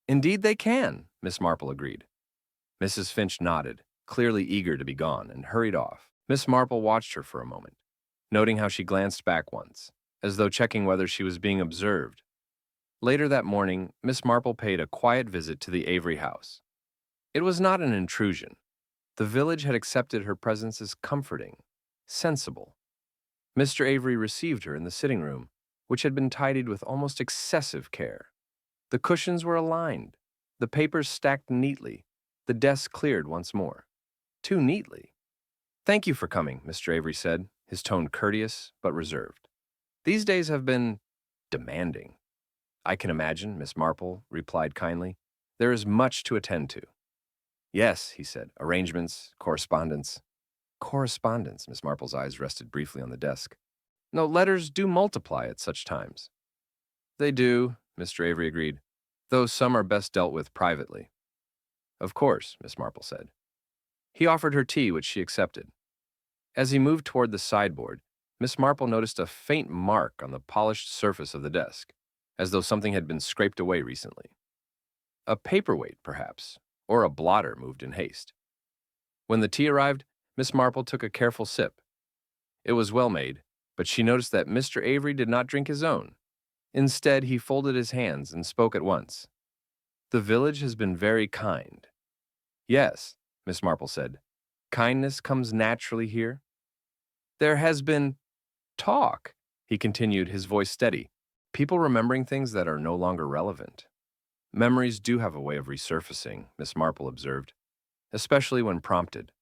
Indeed they can, Miss Marple agreed. Mrs. Finch nodded, clearly eager to be gone, and hurried off. Miss Marple watched her for a moment, noting how she glanced back once, as though checking whether she was being observed. Later that morning, Miss Marple paid a quiet visit to the Avery house. It was not an intrusion. The village had accepted her presence as comforting, sensible. Mr. Avery received her in the sitting room, which had been tidied with almost excessive care. The cushions were aligned, the papers stacked neatly, the desk cleared once more. Too neatly. Thank you for coming, Mr. Avery said, his tone courteous but reserved. These days have been demanding. I can imagine, Miss Marple replied kindly. There is much to attend to. Yes, he said, arrangements, correspondence. Correspondence, Miss Marple's eyes rested briefly on the desk. No, letters do multiply at such times. They do, Mr. Avery agreed, though some are best dealt with privately. Of course, Miss Marple said. He offered her tea, which she accepted. As he moved toward the sideboard, Miss Marple noticed a faint mark on the polished surface of the desk, as though something had been scraped away recently. A paperweight, perhaps, or a blotter moved in haste. When the tea arrived, Miss Marple took a careful sip. It was well made, but she noticed that Mr. Avery did not drink his own. Instead, he folded his hands and spoke at once. The village has been very kind. Yes, Miss Marple said. Kindness comes naturally here. There has been talk, he continued, his voice steady. People remembering things that are no longer relevant. Memories do have a way of resurfacing, Miss Marple observed, especially when prompted.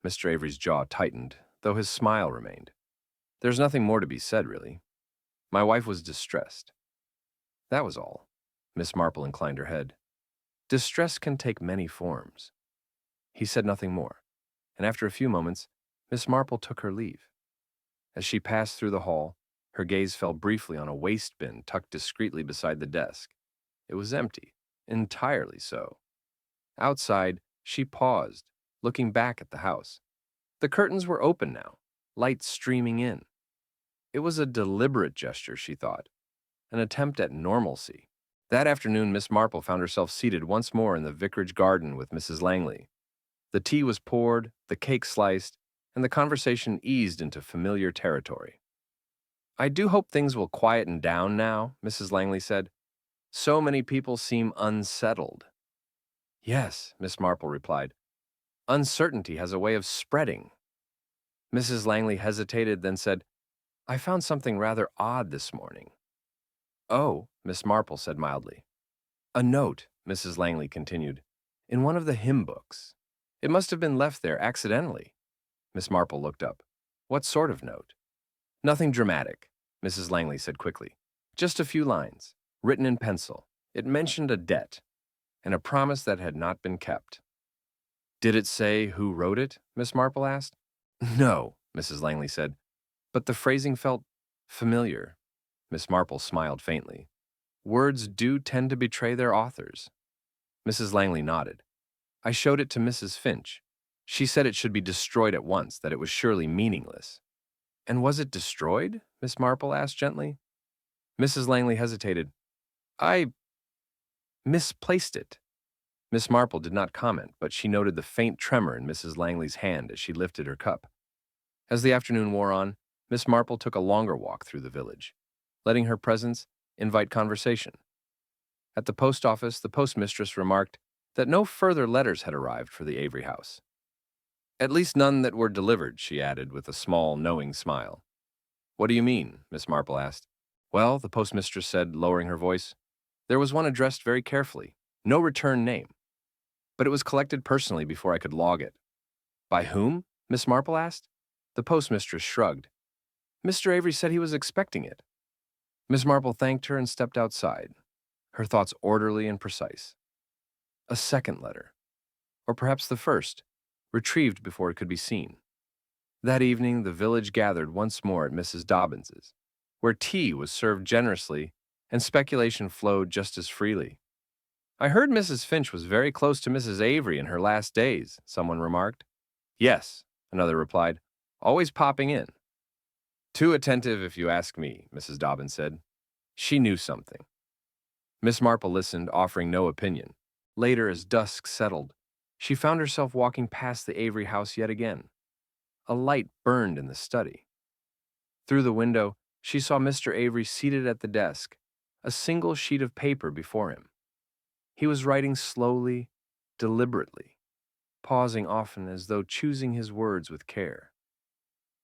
Mr. Avery's jaw tightened, though his smile remained. There's nothing more to be said, really. My wife was distressed. That was all. Miss Marple inclined her head. Distress can take many forms. He said nothing more, and after a few moments, Miss Marple took her leave. As she passed through the hall, her gaze fell briefly on a waste bin tucked discreetly beside the desk. It was empty, entirely so. Outside, she paused, looking back at the house. The curtains were open now, light streaming in. It was a deliberate gesture, she thought, an attempt at normalcy. That afternoon, Miss Marple found herself seated once more in the vicarage garden with Mrs. Langley. The tea was poured, the cake sliced, and the conversation eased into familiar territory. I do hope things will quieten down now, Mrs. Langley said. So many people seem unsettled. Yes, Miss Marple replied. Uncertainty has a way of spreading. Mrs. Langley hesitated, then said, I found something rather odd this morning. Oh, Miss Marple said mildly. A note, Mrs. Langley continued, in one of the hymn books. It must have been left there accidentally. Miss Marple looked up. What sort of note? Nothing dramatic, Mrs. Langley said quickly. Just a few lines, written in pencil. It mentioned a debt, and a promise that had not been kept. Did it say who wrote it? Miss Marple asked. No, Mrs. Langley said, but the phrasing felt familiar. Miss Marple smiled faintly. Words do tend to betray their authors. Mrs. Langley nodded. I showed it to Mrs. Finch. She said it should be destroyed at once, that it was surely meaningless. And was it destroyed? Miss Marple asked gently. Mrs. Langley hesitated. I misplaced it. Miss Marple did not comment, but she noted the faint tremor in Mrs. Langley's hand as she lifted her cup. As the afternoon wore on, Miss Marple took a longer walk through the village, letting her presence invite conversation. At the post office, the postmistress remarked that no further letters had arrived for the Avery house. At least none that were delivered, she added with a small, knowing smile. What do you mean? Miss Marple asked. Well, the postmistress said, lowering her voice, there was one addressed very carefully, no return name. But it was collected personally before I could log it. By whom? Miss Marple asked. The postmistress shrugged. Mr. Avery said he was expecting it. Miss Marple thanked her and stepped outside, her thoughts orderly and precise. A second letter, or perhaps the first, retrieved before it could be seen. That evening, the village gathered once more at Mrs. Dobbins's, where tea was served generously and speculation flowed just as freely. I heard Mrs. Finch was very close to Mrs. Avery in her last days, someone remarked. Yes, another replied, always popping in. Too attentive, if you ask me, Mrs. Dobbin said. She knew something. Miss Marple listened, offering no opinion. Later, as dusk settled, she found herself walking past the Avery house yet again. A light burned in the study. Through the window, she saw Mr. Avery seated at the desk, a single sheet of paper before him. He was writing slowly, deliberately, pausing often as though choosing his words with care.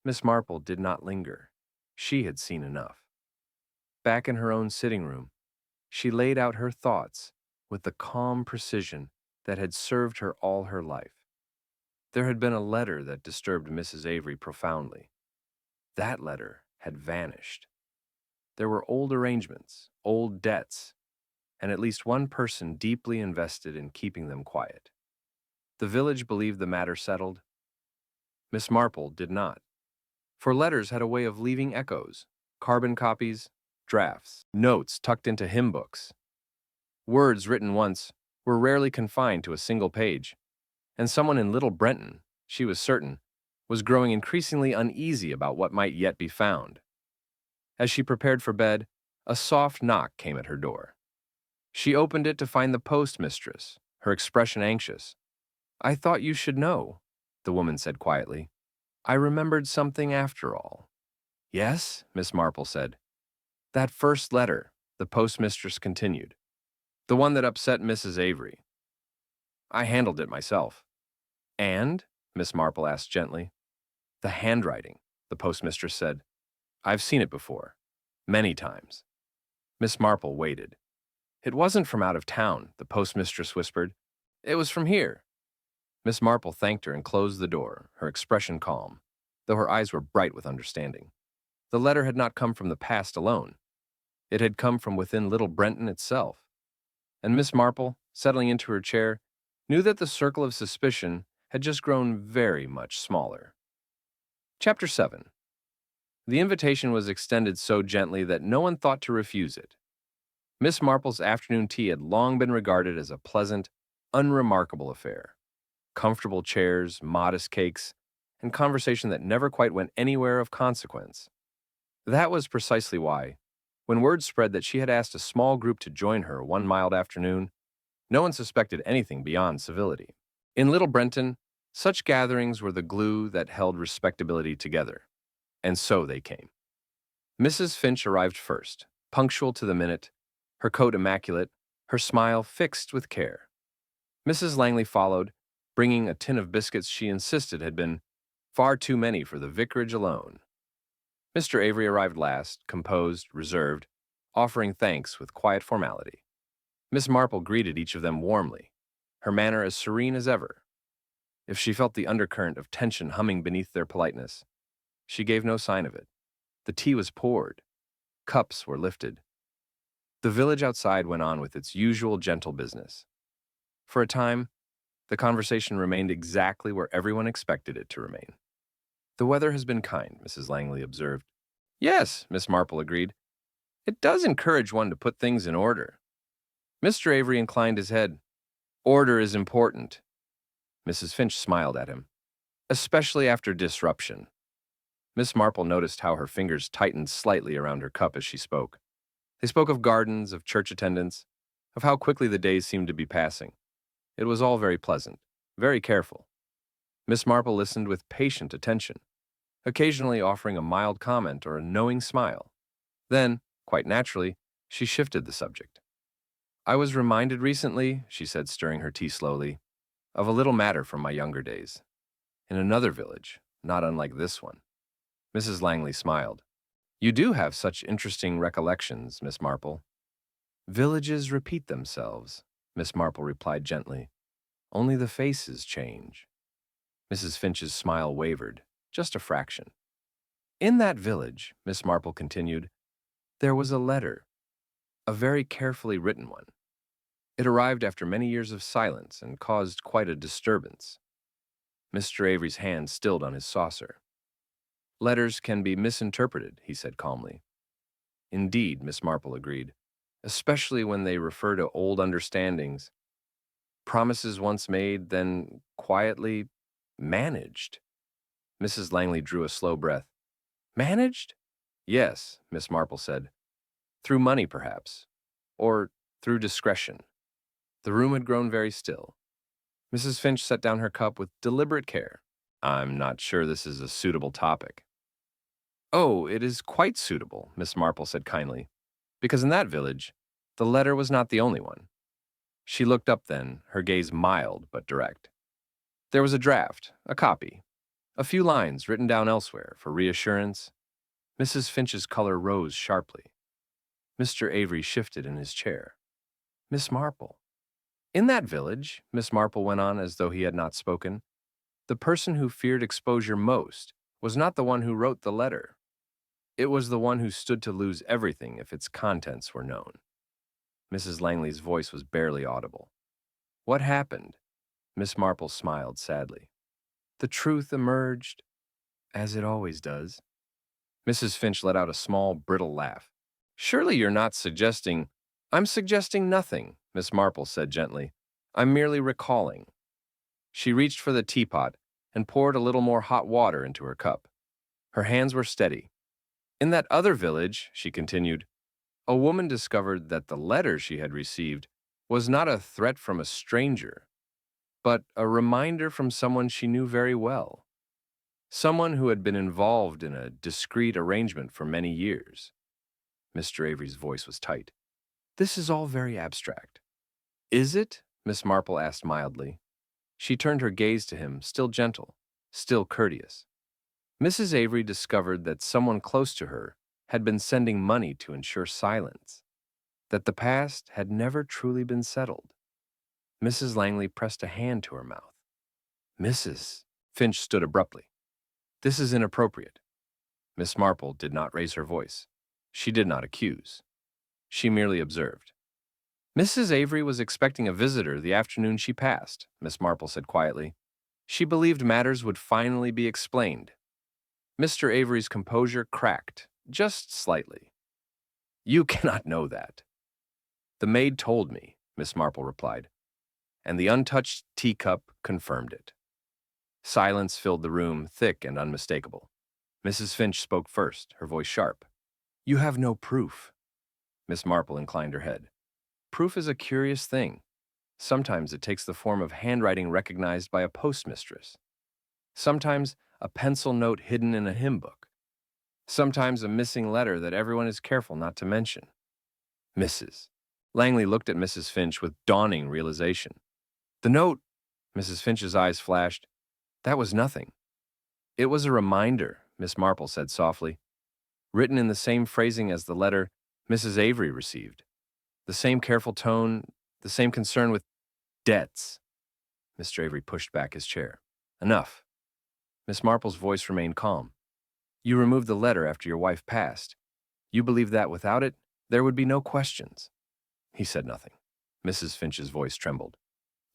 Miss Marple did not linger. She had seen enough. Back in her own sitting room, she laid out her thoughts with the calm precision that had served her all her life. There had been a letter that disturbed Mrs. Avery profoundly. That letter had vanished. There were old arrangements, old debts, and at least one person deeply invested in keeping them quiet. The village believed the matter settled. Miss Marple did not, for letters had a way of leaving echoes, carbon copies, drafts, notes tucked into hymn books. Words written once were rarely confined to a single page, and someone in Little Brenton, she was certain, was growing increasingly uneasy about what might yet be found. As she prepared for bed, a soft knock came at her door. She opened it to find the postmistress, her expression anxious. "I thought you should know," the woman said quietly. "I remembered something after all." "Yes," Miss Marple said. "That first letter," the postmistress continued. "The one that upset Mrs. Avery. I handled it myself." "And?" Miss Marple asked gently. "The handwriting," the postmistress said. "I've seen it before. Many times." Miss Marple waited. "It wasn't from out of town," the postmistress whispered. "It was from here." Miss Marple thanked her and closed the door, her expression calm, though her eyes were bright with understanding. The letter had not come from the past alone. It had come from within Little Brenton itself. And Miss Marple, settling into her chair, knew that the circle of suspicion had just grown very much smaller. Chapter 7. The invitation was extended so gently that no one thought to refuse it. Miss Marple's afternoon tea had long been regarded as a pleasant, unremarkable affair. Comfortable chairs, modest cakes, and conversation that never quite went anywhere of consequence. That was precisely why, when word spread that she had asked a small group to join her one mild afternoon, no one suspected anything beyond civility. In Little Brenton, such gatherings were the glue that held respectability together, and so they came. Mrs. Finch arrived first, punctual to the minute, her coat immaculate, her smile fixed with care. Mrs. Langley followed, bringing a tin of biscuits she insisted had been far too many for the vicarage alone. Mr. Avery arrived last, composed, reserved, offering thanks with quiet formality. Miss Marple greeted each of them warmly, her manner as serene as ever. If she felt the undercurrent of tension humming beneath their politeness, she gave no sign of it. The tea was poured. Cups were lifted. The village outside went on with its usual gentle business. For a time, the conversation remained exactly where everyone expected it to remain. "The weather has been kind," Mrs. Langley observed. "Yes," Miss Marple agreed. "It does encourage one to put things in order." Mr. Avery inclined his head. "Order is important." Mrs. Finch smiled at him. "Especially after disruption." Miss Marple noticed how her fingers tightened slightly around her cup as she spoke. They spoke of gardens, of church attendance, of how quickly the days seemed to be passing. It was all very pleasant, very careful. Miss Marple listened with patient attention, occasionally offering a mild comment or a knowing smile. Then, quite naturally, she shifted the subject. "I was reminded recently," she said, stirring her tea slowly, "of a little matter from my younger days. In another village, not unlike this one." Mrs. Langley smiled. "You do have such interesting recollections, Miss Marple." "Villages repeat themselves," Miss Marple replied gently. "Only the faces change." Mrs. Finch's smile wavered, just a fraction. "In that village," Miss Marple continued, "there was a letter, a very carefully written one. It arrived after many years of silence and caused quite a disturbance." Mr. Avery's hand stilled on his saucer. "Letters can be misinterpreted," he said calmly. "Indeed," Miss Marple agreed, "especially when they refer to old understandings. Promises once made, then quietly managed." Mrs. Langley drew a slow breath. "Managed?" Yes, Miss Marple said. Through money, perhaps. Or through discretion. The room had grown very still. Mrs. Finch set down her cup with deliberate care. I'm not sure this is a suitable topic. Oh, it is quite suitable, Miss Marple said kindly, because in that village, the letter was not the only one. She looked up then, her gaze mild but direct. There was a draft, a copy, a few lines written down elsewhere for reassurance. Mrs. Finch's color rose sharply. Mr. Avery shifted in his chair. Miss Marple. In that village, Miss Marple went on as though he had not spoken, the person who feared exposure most was not the one who wrote the letter. It was the one who stood to lose everything if its contents were known. Mrs. Langley's voice was barely audible. What happened? Miss Marple smiled sadly. The truth emerged, as it always does. Mrs. Finch let out a small, brittle laugh. Surely you're not suggesting— I'm suggesting nothing, Miss Marple said gently. I'm merely recalling. She reached for the teapot and poured a little more hot water into her cup. Her hands were steady. In that other village, she continued, a woman discovered that the letter she had received was not a threat from a stranger, but a reminder from someone she knew very well, someone who had been involved in a discreet arrangement for many years. Mr. Avery's voice was tight. This is all very abstract. Is it? Miss Marple asked mildly. She turned her gaze to him, still gentle, still courteous. Mrs. Avery discovered that someone close to her had been sending money to ensure silence, that the past had never truly been settled. Mrs. Langley pressed a hand to her mouth. Mrs. Finch stood abruptly. This is inappropriate. Miss Marple did not raise her voice. She did not accuse. She merely observed. Mrs. Avery was expecting a visitor the afternoon she passed, Miss Marple said quietly. She believed matters would finally be explained. Mr. Avery's composure cracked, just slightly. You cannot know that. The maid told me, Miss Marple replied, and the untouched teacup confirmed it. Silence filled the room, thick and unmistakable. Mrs. Finch spoke first, her voice sharp. You have no proof. Miss Marple inclined her head. Proof is a curious thing. Sometimes it takes the form of handwriting recognized by a postmistress. Sometimes a pencil note hidden in a hymn book. Sometimes a missing letter that everyone is careful not to mention. Mrs. Langley looked at Mrs. Finch with dawning realization. The note, Mrs. Finch's eyes flashed. That was nothing. It was a reminder, Miss Marple said softly, written in the same phrasing as the letter Mrs. Avery received. The same careful tone, the same concern with debts. Mr. Avery pushed back his chair. Enough. Miss Marple's voice remained calm. You removed the letter after your wife passed. You believe that without it, there would be no questions. He said nothing. Mrs. Finch's voice trembled.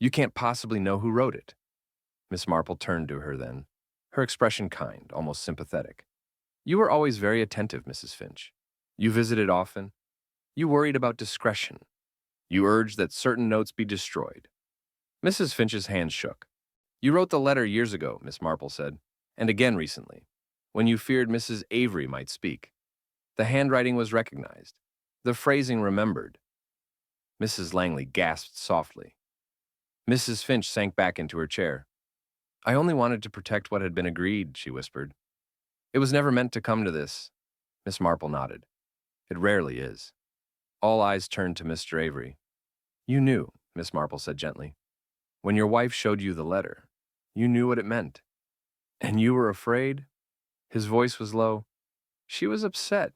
You can't possibly know who wrote it. Miss Marple turned to her then, her expression kind, almost sympathetic. You were always very attentive, Mrs. Finch. You visited often. You worried about discretion. You urged that certain notes be destroyed. Mrs. Finch's hands shook. You wrote the letter years ago, Miss Marple said, and again recently, when you feared Mrs. Avery might speak. The handwriting was recognized, the phrasing remembered. Mrs. Langley gasped softly. Mrs. Finch sank back into her chair. I only wanted to protect what had been agreed, she whispered. It was never meant to come to this. Miss Marple nodded. It rarely is. All eyes turned to Mr. Avery. You knew, Miss Marple said gently. When your wife showed you the letter, you knew what it meant. And you were afraid? His voice was low. She was upset.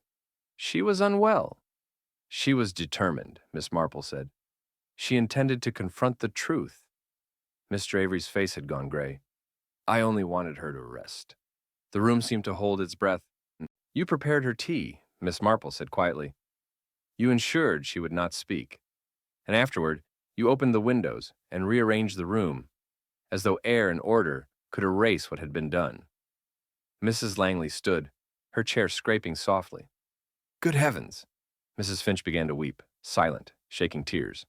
She was unwell. She was determined, Miss Marple said. She intended to confront the truth. Mr. Avery's face had gone gray. I only wanted her to rest. The room seemed to hold its breath. You prepared her tea, Miss Marple said quietly. You ensured she would not speak. And afterward, you opened the windows and rearranged the room, as though air and order could erase what had been done. Mrs. Langley stood, her chair scraping softly. Good heavens! Mrs. Finch began to weep, silent, shaking tears.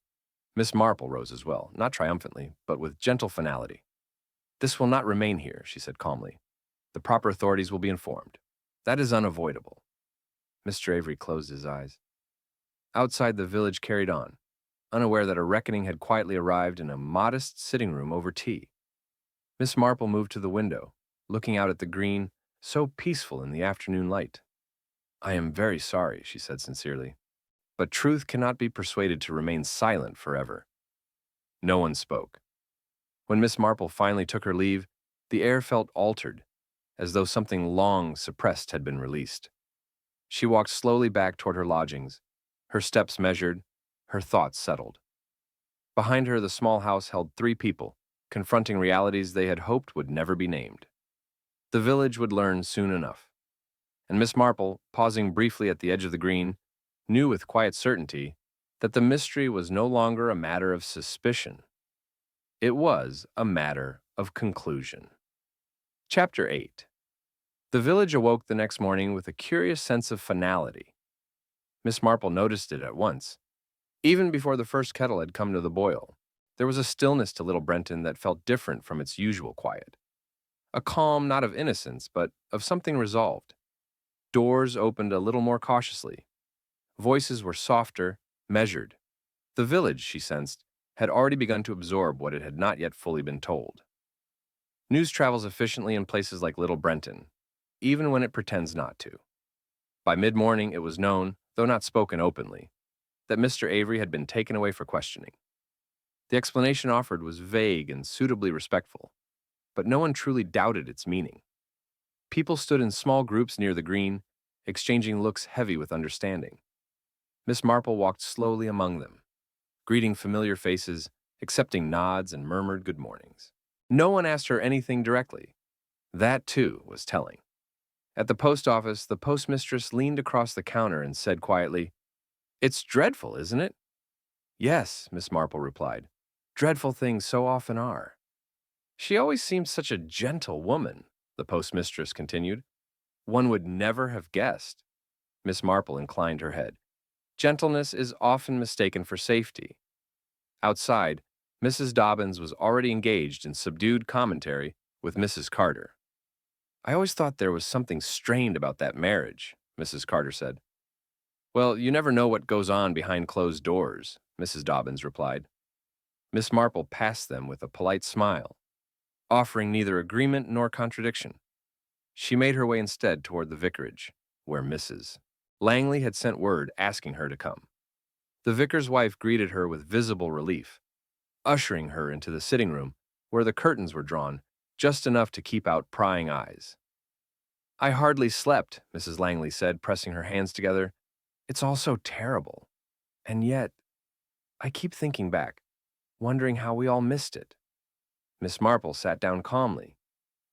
Miss Marple rose as well, not triumphantly, but with gentle finality. This will not remain here, she said calmly. The proper authorities will be informed. That is unavoidable. Mr. Avery closed his eyes. Outside, the village carried on, unaware that a reckoning had quietly arrived in a modest sitting room over tea. Miss Marple moved to the window, looking out at the green, so peaceful in the afternoon light. "I am very sorry," she said sincerely, "but truth cannot be persuaded to remain silent forever." No one spoke. When Miss Marple finally took her leave, the air felt altered, as though something long suppressed had been released. She walked slowly back toward her lodgings, her steps measured, her thoughts settled. Behind her, the small house held three people, confronting realities they had hoped would never be named. The village would learn soon enough. And Miss Marple, pausing briefly at the edge of the green, knew with quiet certainty that the mystery was no longer a matter of suspicion. It was a matter of conclusion. Chapter 8. The village awoke the next morning with a curious sense of finality. Miss Marple noticed it at once. Even before the first kettle had come to the boil, there was a stillness to Little Brenton that felt different from its usual quiet. A calm not of innocence, but of something resolved. Doors opened a little more cautiously. Voices were softer, measured. The village, she sensed, had already begun to absorb what it had not yet fully been told. News travels efficiently in places like Little Brenton, even when it pretends not to. By mid-morning, it was known, though not spoken openly, that Mr. Avery had been taken away for questioning. The explanation offered was vague and suitably respectful, but no one truly doubted its meaning. People stood in small groups near the green, exchanging looks heavy with understanding. Miss Marple walked slowly among them, greeting familiar faces, accepting nods and murmured good mornings. No one asked her anything directly. That, too, was telling. At the post office, the postmistress leaned across the counter and said quietly, "It's dreadful, isn't it?" "Yes," Miss Marple replied. "Dreadful things so often are." "She always seemed such a gentle woman," the postmistress continued. "One would never have guessed." Miss Marple inclined her head. "Gentleness is often mistaken for safety." Outside, Mrs. Dobbins was already engaged in subdued commentary with Mrs. Carter. "I always thought there was something strained about that marriage," Mrs. Carter said. "Well, you never know what goes on behind closed doors," Mrs. Dobbins replied. Miss Marple passed them with a polite smile, offering neither agreement nor contradiction. She made her way instead toward the vicarage, where Mrs. Langley had sent word asking her to come. The vicar's wife greeted her with visible relief, ushering her into the sitting room, where the curtains were drawn just enough to keep out prying eyes. "I hardly slept," Mrs. Langley said, pressing her hands together. "It's all so terrible. And yet, I keep thinking back, wondering how we all missed it." Miss Marple sat down calmly.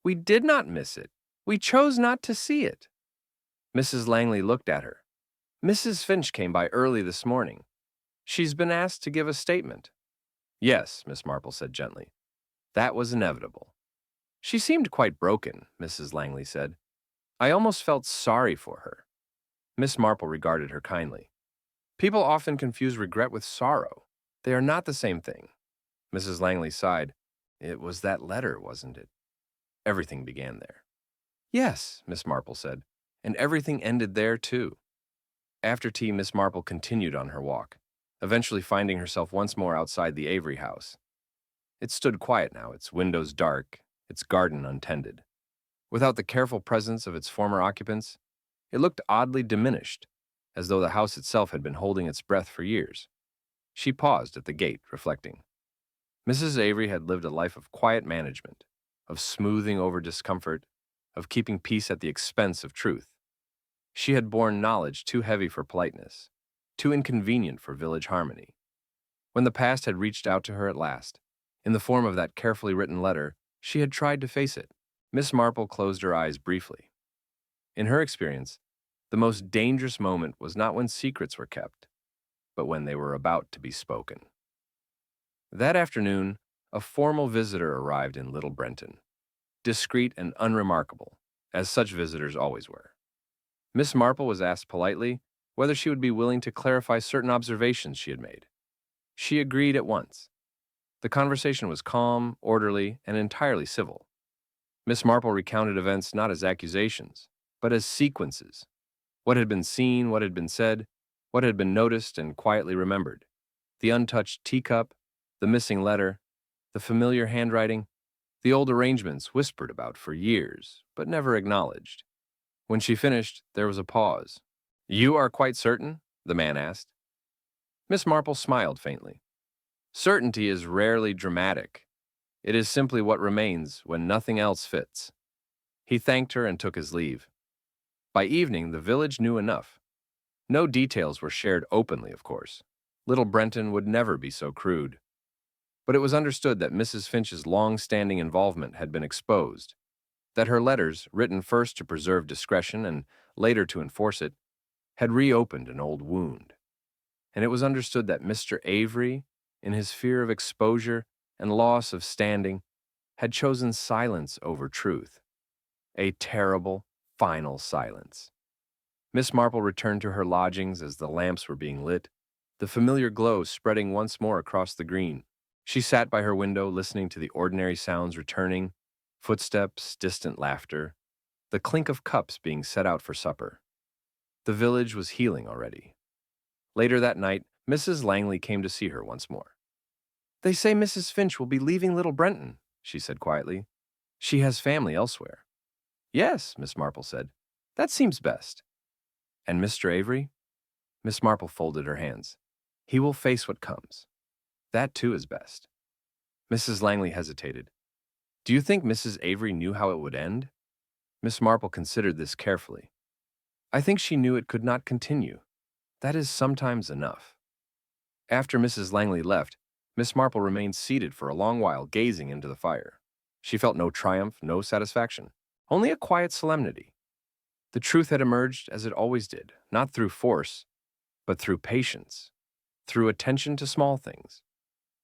"We did not miss it. We chose not to see it." Mrs. Langley looked at her. "Mrs. Finch came by early this morning. She's been asked to give a statement." "Yes," Miss Marple said gently. "That was inevitable." "She seemed quite broken," Mrs. Langley said. "I almost felt sorry for her." Miss Marple regarded her kindly. "People often confuse regret with sorrow. They are not the same thing." Mrs. Langley sighed. "It was that letter, wasn't it?" "Everything began there." "Yes," Miss Marple said, "and everything ended there, too." After tea, Miss Marple continued on her walk, eventually finding herself once more outside the Avery house. It stood quiet now, its windows dark, its garden untended. Without the careful presence of its former occupants, it looked oddly diminished, as though the house itself had been holding its breath for years. She paused at the gate, reflecting. Mrs. Avery had lived a life of quiet management, of smoothing over discomfort, of keeping peace at the expense of truth. She had borne knowledge too heavy for politeness, too inconvenient for village harmony. When the past had reached out to her at last, in the form of that carefully written letter, she had tried to face it. Miss Marple closed her eyes briefly. In her experience, the most dangerous moment was not when secrets were kept, but when they were about to be spoken. That afternoon, a formal visitor arrived in Little Brenton, discreet and unremarkable, as such visitors always were. Miss Marple was asked politely whether she would be willing to clarify certain observations she had made. She agreed at once. The conversation was calm, orderly, and entirely civil. Miss Marple recounted events not as accusations, but as sequences. What had been seen, what had been said, what had been noticed and quietly remembered. The untouched teacup, the missing letter, the familiar handwriting, the old arrangements whispered about for years, but never acknowledged. When she finished, there was a pause. "You are quite certain?" the man asked. Miss Marple smiled faintly. "Certainty is rarely dramatic. It is simply what remains when nothing else fits." He thanked her and took his leave. By evening, the village knew enough. No details were shared openly, of course. Little Brenton would never be so crude. But it was understood that Mrs. Finch's long-standing involvement had been exposed, that her letters, written first to preserve discretion and later to enforce it, had reopened an old wound. And it was understood that Mr. Avery, in his fear of exposure and loss of standing, had chosen silence over truth. A terrible, final silence. Miss Marple returned to her lodgings as the lamps were being lit, the familiar glow spreading once more across the green. She sat by her window listening to the ordinary sounds returning, footsteps, distant laughter, the clink of cups being set out for supper. The village was healing already. Later that night, Mrs. Langley came to see her once more. "They say Mrs. Finch will be leaving Little Brenton," she said quietly. "She has family elsewhere." "Yes," Miss Marple said. "That seems best." "And Mr. Avery?" Miss Marple folded her hands. "He will face what comes. That too is best." Mrs. Langley hesitated. "Do you think Mrs. Avery knew how it would end?" Miss Marple considered this carefully. "I think she knew it could not continue. That is sometimes enough." After Mrs. Langley left, Miss Marple remained seated for a long while, gazing into the fire. She felt no triumph, no satisfaction, only a quiet solemnity. The truth had emerged as it always did, not through force, but through patience, through attention to small things,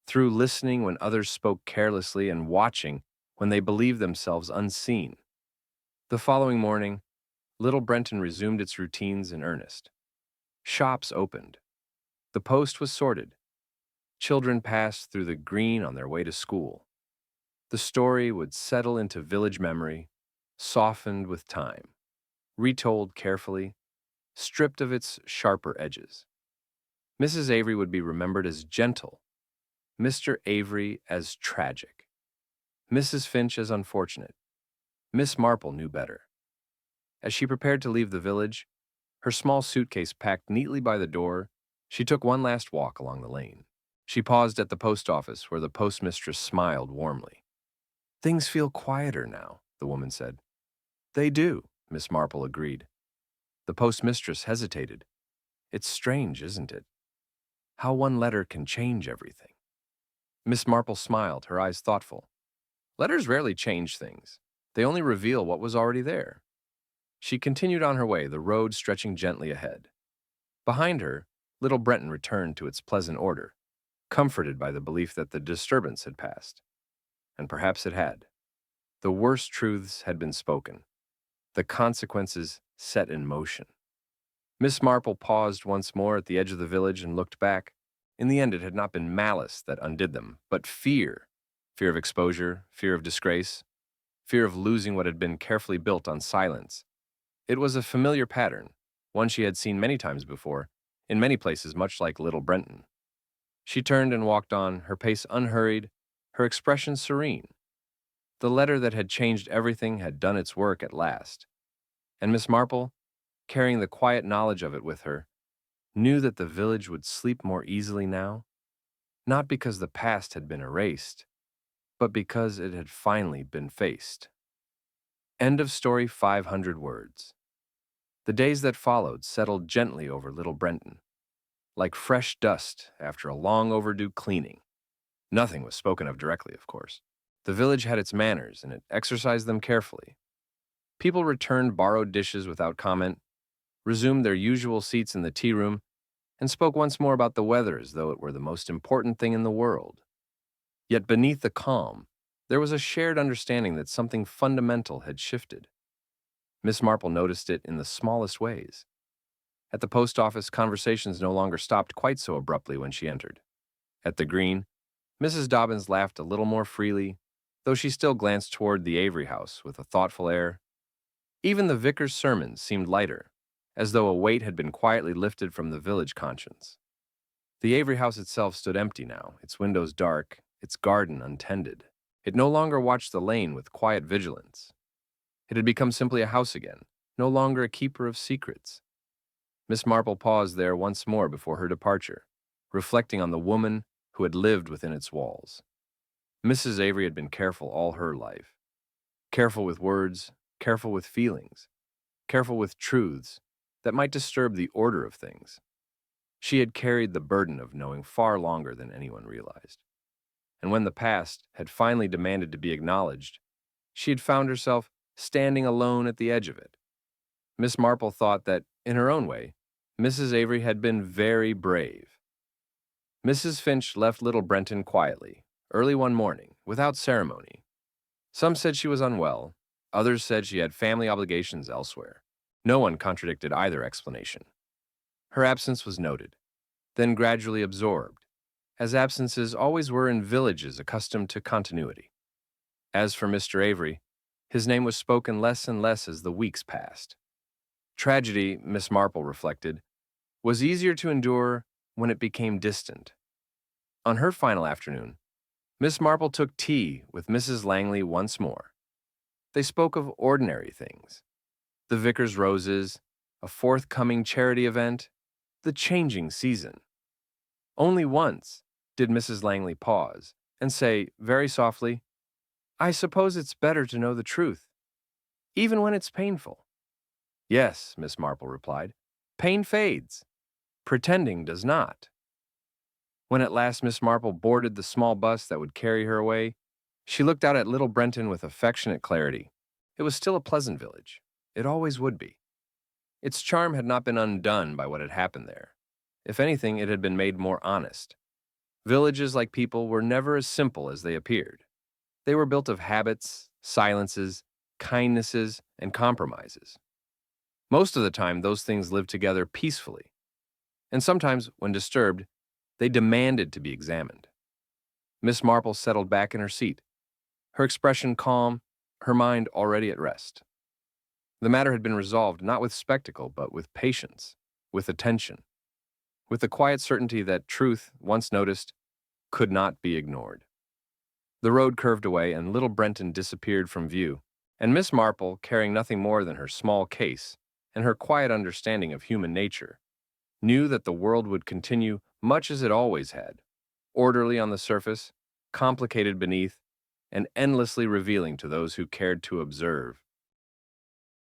through listening when others spoke carelessly and watching when they believed themselves unseen. The following morning, Little Brenton resumed its routines in earnest. Shops opened. The post was sorted. Children passed through the green on their way to school. The story would settle into village memory, softened with time, retold carefully, stripped of its sharper edges. Mrs. Avery would be remembered as gentle, Mr. Avery as tragic, Mrs. Finch as unfortunate. Miss Marple knew better. As she prepared to leave the village, her small suitcase packed neatly by the door, she took one last walk along the lane. She paused at the post office where the postmistress smiled warmly. "Things feel quieter now," the woman said. "They do," Miss Marple agreed. The postmistress hesitated. "It's strange, isn't it? How one letter can change everything." Miss Marple smiled, her eyes thoughtful. "Letters rarely change things. They only reveal what was already there." She continued on her way, the road stretching gently ahead. Behind her, Little Brenton returned to its pleasant order, comforted by the belief that the disturbance had passed. And perhaps it had. The worst truths had been spoken, the consequences set in motion. Miss Marple paused once more at the edge of the village and looked back. In the end, it had not been malice that undid them, but fear. Fear of exposure, fear of disgrace, fear of losing what had been carefully built on silence. It was a familiar pattern, one she had seen many times before, in many places much like Little Brenton. She turned and walked on, her pace unhurried, her expression serene. The letter that had changed everything had done its work at last. And Miss Marple, carrying the quiet knowledge of it with her, knew that the village would sleep more easily now, not because the past had been erased, but because it had finally been faced. End of story. 500 words. The days that followed settled gently over Little Brenton, like fresh dust after a long overdue cleaning. Nothing was spoken of directly, of course. The village had its manners, and it exercised them carefully. People returned borrowed dishes without comment, resumed their usual seats in the tea room, and spoke once more about the weather as though it were the most important thing in the world. Yet beneath the calm, there was a shared understanding that something fundamental had shifted. Miss Marple noticed it in the smallest ways. At the post office, conversations no longer stopped quite so abruptly when she entered. At the Green, Mrs. Dobbins laughed a little more freely, though she still glanced toward the Avery house with a thoughtful air. Even the vicar's sermons seemed lighter, as though a weight had been quietly lifted from the village conscience. The Avery house itself stood empty now, its windows dark, its garden untended. It no longer watched the lane with quiet vigilance. It had become simply a house again, no longer a keeper of secrets. Miss Marple paused there once more before her departure, reflecting on the woman who had lived within its walls. Mrs. Avery had been careful all her life. Careful with words, careful with feelings, careful with truths that might disturb the order of things. She had carried the burden of knowing far longer than anyone realized. And when the past had finally demanded to be acknowledged, she had found herself standing alone at the edge of it. Miss Marple thought that, in her own way, Mrs. Avery had been very brave. Mrs. Finch left little Brenton quietly, early one morning, without ceremony. Some said she was unwell, others said she had family obligations elsewhere. No one contradicted either explanation. Her absence was noted, then gradually absorbed, as absences always were in villages accustomed to continuity. As for Mr. Avery, his name was spoken less and less as the weeks passed. Tragedy, Miss Marple reflected, was easier to endure when it became distant. On her final afternoon, Miss Marple took tea with Mrs. Langley once more. They spoke of ordinary things: the vicar's roses, a forthcoming charity event, the changing season. Only once did Mrs. Langley pause and say, very softly, "I suppose it's better to know the truth, even when it's painful." "Yes," Miss Marple replied. "Pain fades. Pretending does not." When at last Miss Marple boarded the small bus that would carry her away, she looked out at little Brenton with affectionate clarity. It was still a pleasant village. It always would be. Its charm had not been undone by what had happened there. If anything, it had been made more honest. Villages, like people, were never as simple as they appeared. They were built of habits, silences, kindnesses, and compromises. Most of the time, those things lived together peacefully. And sometimes, when disturbed, they demanded to be examined. Miss Marple settled back in her seat, her expression calm, her mind already at rest. The matter had been resolved not with spectacle, but with patience, with attention, with the quiet certainty that truth, once noticed, could not be ignored. The road curved away, and little Brenton disappeared from view, and Miss Marple, carrying nothing more than her small case and her quiet understanding of human nature, knew that the world would continue much as it always had, orderly on the surface, complicated beneath, and endlessly revealing to those who cared to observe.